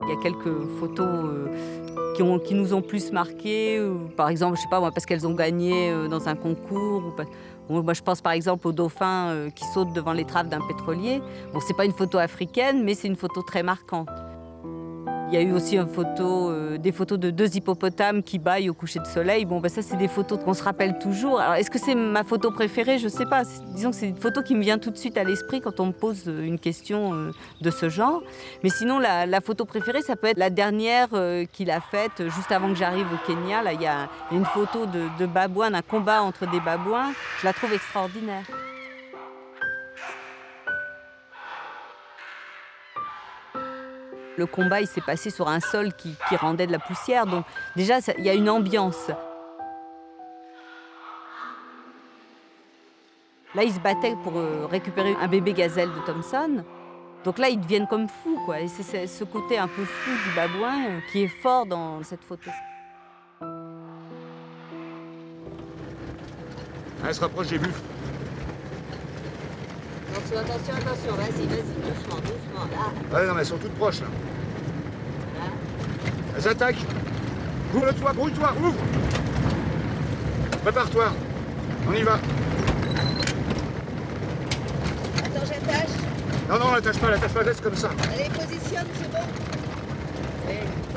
Il y a quelques photos qui nous ont plus marqués. Par exemple, je sais pas moi, parce qu'elles ont gagné dans un concours. Moi, je pense par exemple au dauphin qui saute devant l'étrave d'un pétrolier. Bon, c'est pas une photo africaine, mais c'est une photo très marquante. Il y a eu aussi des photos de 2 hippopotames qui bâillent au coucher de soleil. Ça, c'est des photos qu'on se rappelle toujours. Alors, est-ce que c'est ma photo préférée? Je sais pas. Disons que c'est une photo qui me vient tout de suite à l'esprit quand on me pose une question de ce genre. Mais sinon, la photo préférée, ça peut être la dernière qu'il a faite juste avant que j'arrive au Kenya. Là, il y a une photo de babouins, d'un combat entre des babouins. Je la trouve extraordinaire. Le combat, il s'est passé sur un sol qui rendait de la poussière. Donc déjà, il y a une ambiance. Là, ils se battaient pour récupérer un bébé gazelle de Thomson. Donc là, ils deviennent comme fous, quoi. Et c'est ce côté un peu fou du babouin qui est fort dans cette photo. Elle se rapproche des buffles. Attention, vas-y, doucement, là. Ouais, non, mais elles sont toutes proches, là. Elles attaquent. Ouvre le toit, brouille-toi, ouvre. Prépare-toi. On y va. Attends, j'attache. Non, l'attache pas, laisse comme ça. Allez, positionne, c'est bon.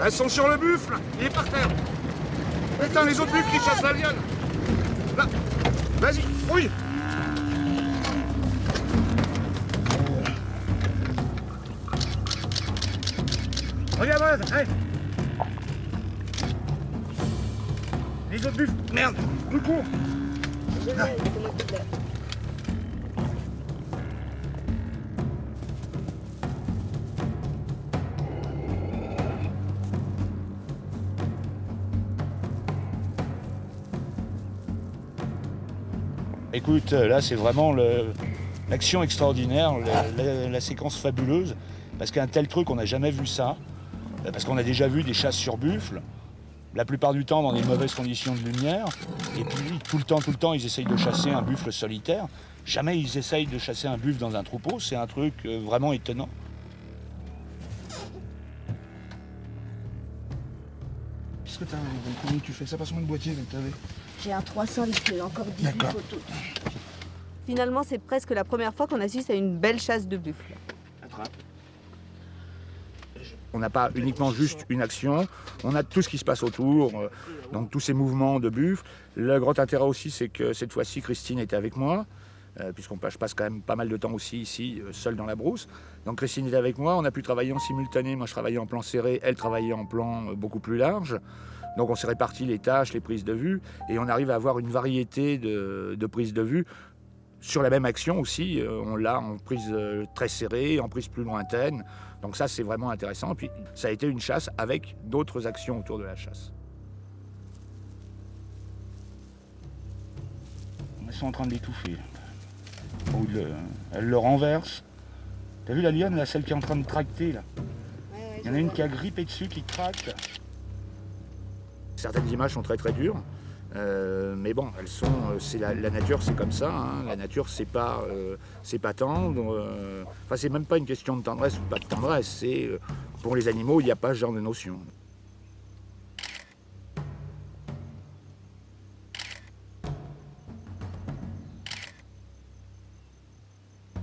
Elles sont sur le buffle, il est par terre. Putain, les autres buffles qui chassent la lionne. Là. Vas-y, fouille. Regarde, allez. Les autres buffles, merde, le cours. Écoute, là c'est vraiment l'action extraordinaire, la séquence fabuleuse, parce qu'un tel truc, on n'a jamais vu ça, parce qu'on a déjà vu des chasses sur buffles, la plupart du temps dans des mauvaises conditions de lumière, et puis tout le temps, ils essayent de chasser un buffle solitaire. Jamais ils essayent de chasser un buffle dans un troupeau, c'est un truc vraiment étonnant. Qu'est-ce que t'as, comment tu fais ça? Passe-moi le boîtier que t'avais. J'ai un 300 litres, encore 18 D'accord. photos. Finalement, c'est presque la première fois qu'on assiste à une belle chasse de buffle. Attrape. On n'a pas uniquement juste une action, on a tout ce qui se passe autour, donc tous ces mouvements de buffle. Le grand intérêt aussi, c'est que cette fois-ci, Christine était avec moi, puisqu'on passe quand même pas mal de temps aussi ici, seul dans la brousse. Donc Christine était avec moi, on a pu travailler en simultané. Moi, je travaillais en plan serré, elle travaillait en plan beaucoup plus large. Donc on s'est réparti les tâches, les prises de vue, et on arrive à avoir une variété de prises de vue. Sur la même action aussi, on l'a en prise très serrée, en prise plus lointaine. Donc ça, c'est vraiment intéressant. Et puis, ça a été une chasse avec d'autres actions autour de la chasse. Ils sont en train de l'étouffer. Elle le renverse. T'as vu la lionne, là, celle qui est en train de tracter, là? Il y en a une qui a grippé dessus, qui tracte. Certaines images sont très très dures. Mais bon, elles sont, la nature, c'est comme ça. Hein. La nature, c'est pas tendre. Enfin, c'est même pas une question de tendresse ou pas de tendresse. C'est pour les animaux, il n'y a pas ce genre de notion.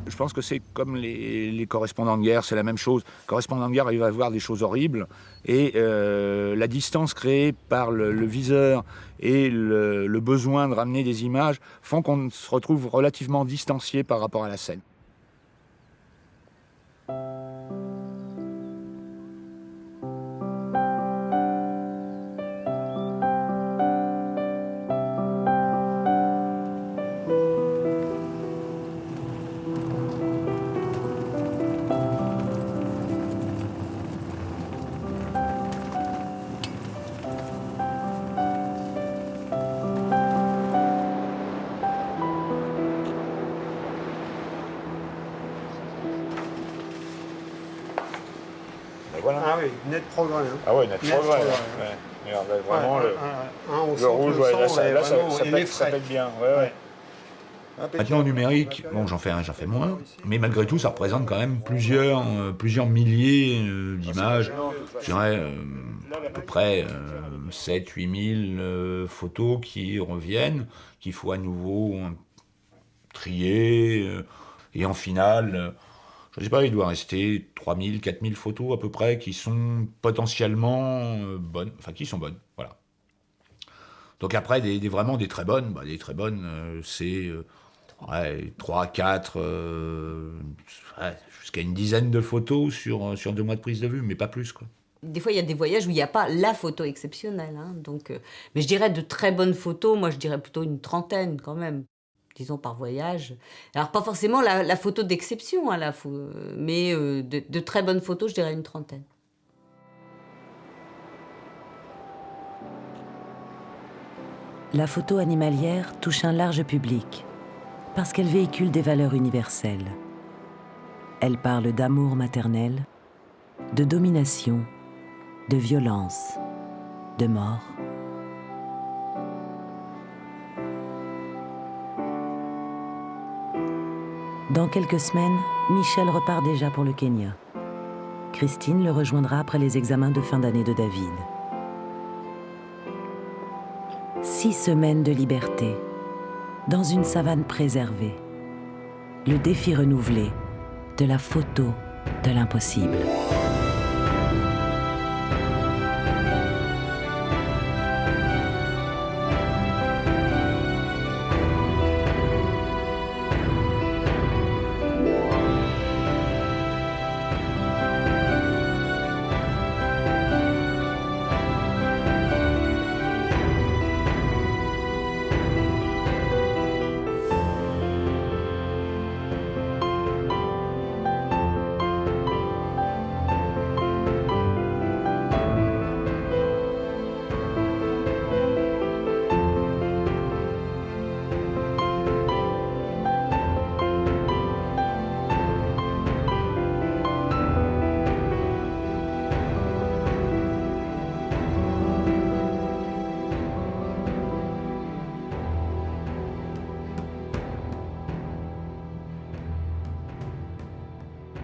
Je pense que c'est comme les correspondants de guerre, c'est la même chose. Les correspondants de guerre arrivent à voir des choses horribles et la distance créée par le viseur et le besoin de ramener des images font qu'on se retrouve relativement distancié par rapport à la scène. Voilà. Ah oui, net progrès. Hein. Ah ouais, net progrès. Ouais. Regarde, là, vraiment, le rouge, ouais, là, ça pète bien. Ouais. Maintenant, au numérique, bon, j'en fais moins, mais malgré tout, ça représente quand même plusieurs milliers d'images. Je dirais à peu près 7-8 000 photos qui reviennent, qu'il faut à nouveau trier, et en finale, je ne sais pas, il doit rester 3 000, 4 000 photos à peu près qui sont potentiellement bonnes, enfin qui sont bonnes, voilà. Donc après, vraiment des très bonnes, c'est 3, 4, jusqu'à une dizaine de photos sur 2 mois de prise de vue, mais pas plus, quoi. Des fois, il y a des voyages où il n'y a pas la photo exceptionnelle. Hein, donc, mais je dirais de très bonnes photos, moi je dirais plutôt une trentaine quand même, disons par voyage. Alors pas forcément la photo d'exception, hein, mais de très bonnes photos, je dirais une trentaine. La photo animalière touche un large public parce qu'elle véhicule des valeurs universelles. Elle parle d'amour maternel, de domination, de violence, de mort. Dans quelques semaines, Michel repart déjà pour le Kenya. Christine le rejoindra après les examens de fin d'année de David. 6 semaines de liberté, dans une savane préservée. Le défi renouvelé de la photo de l'impossible.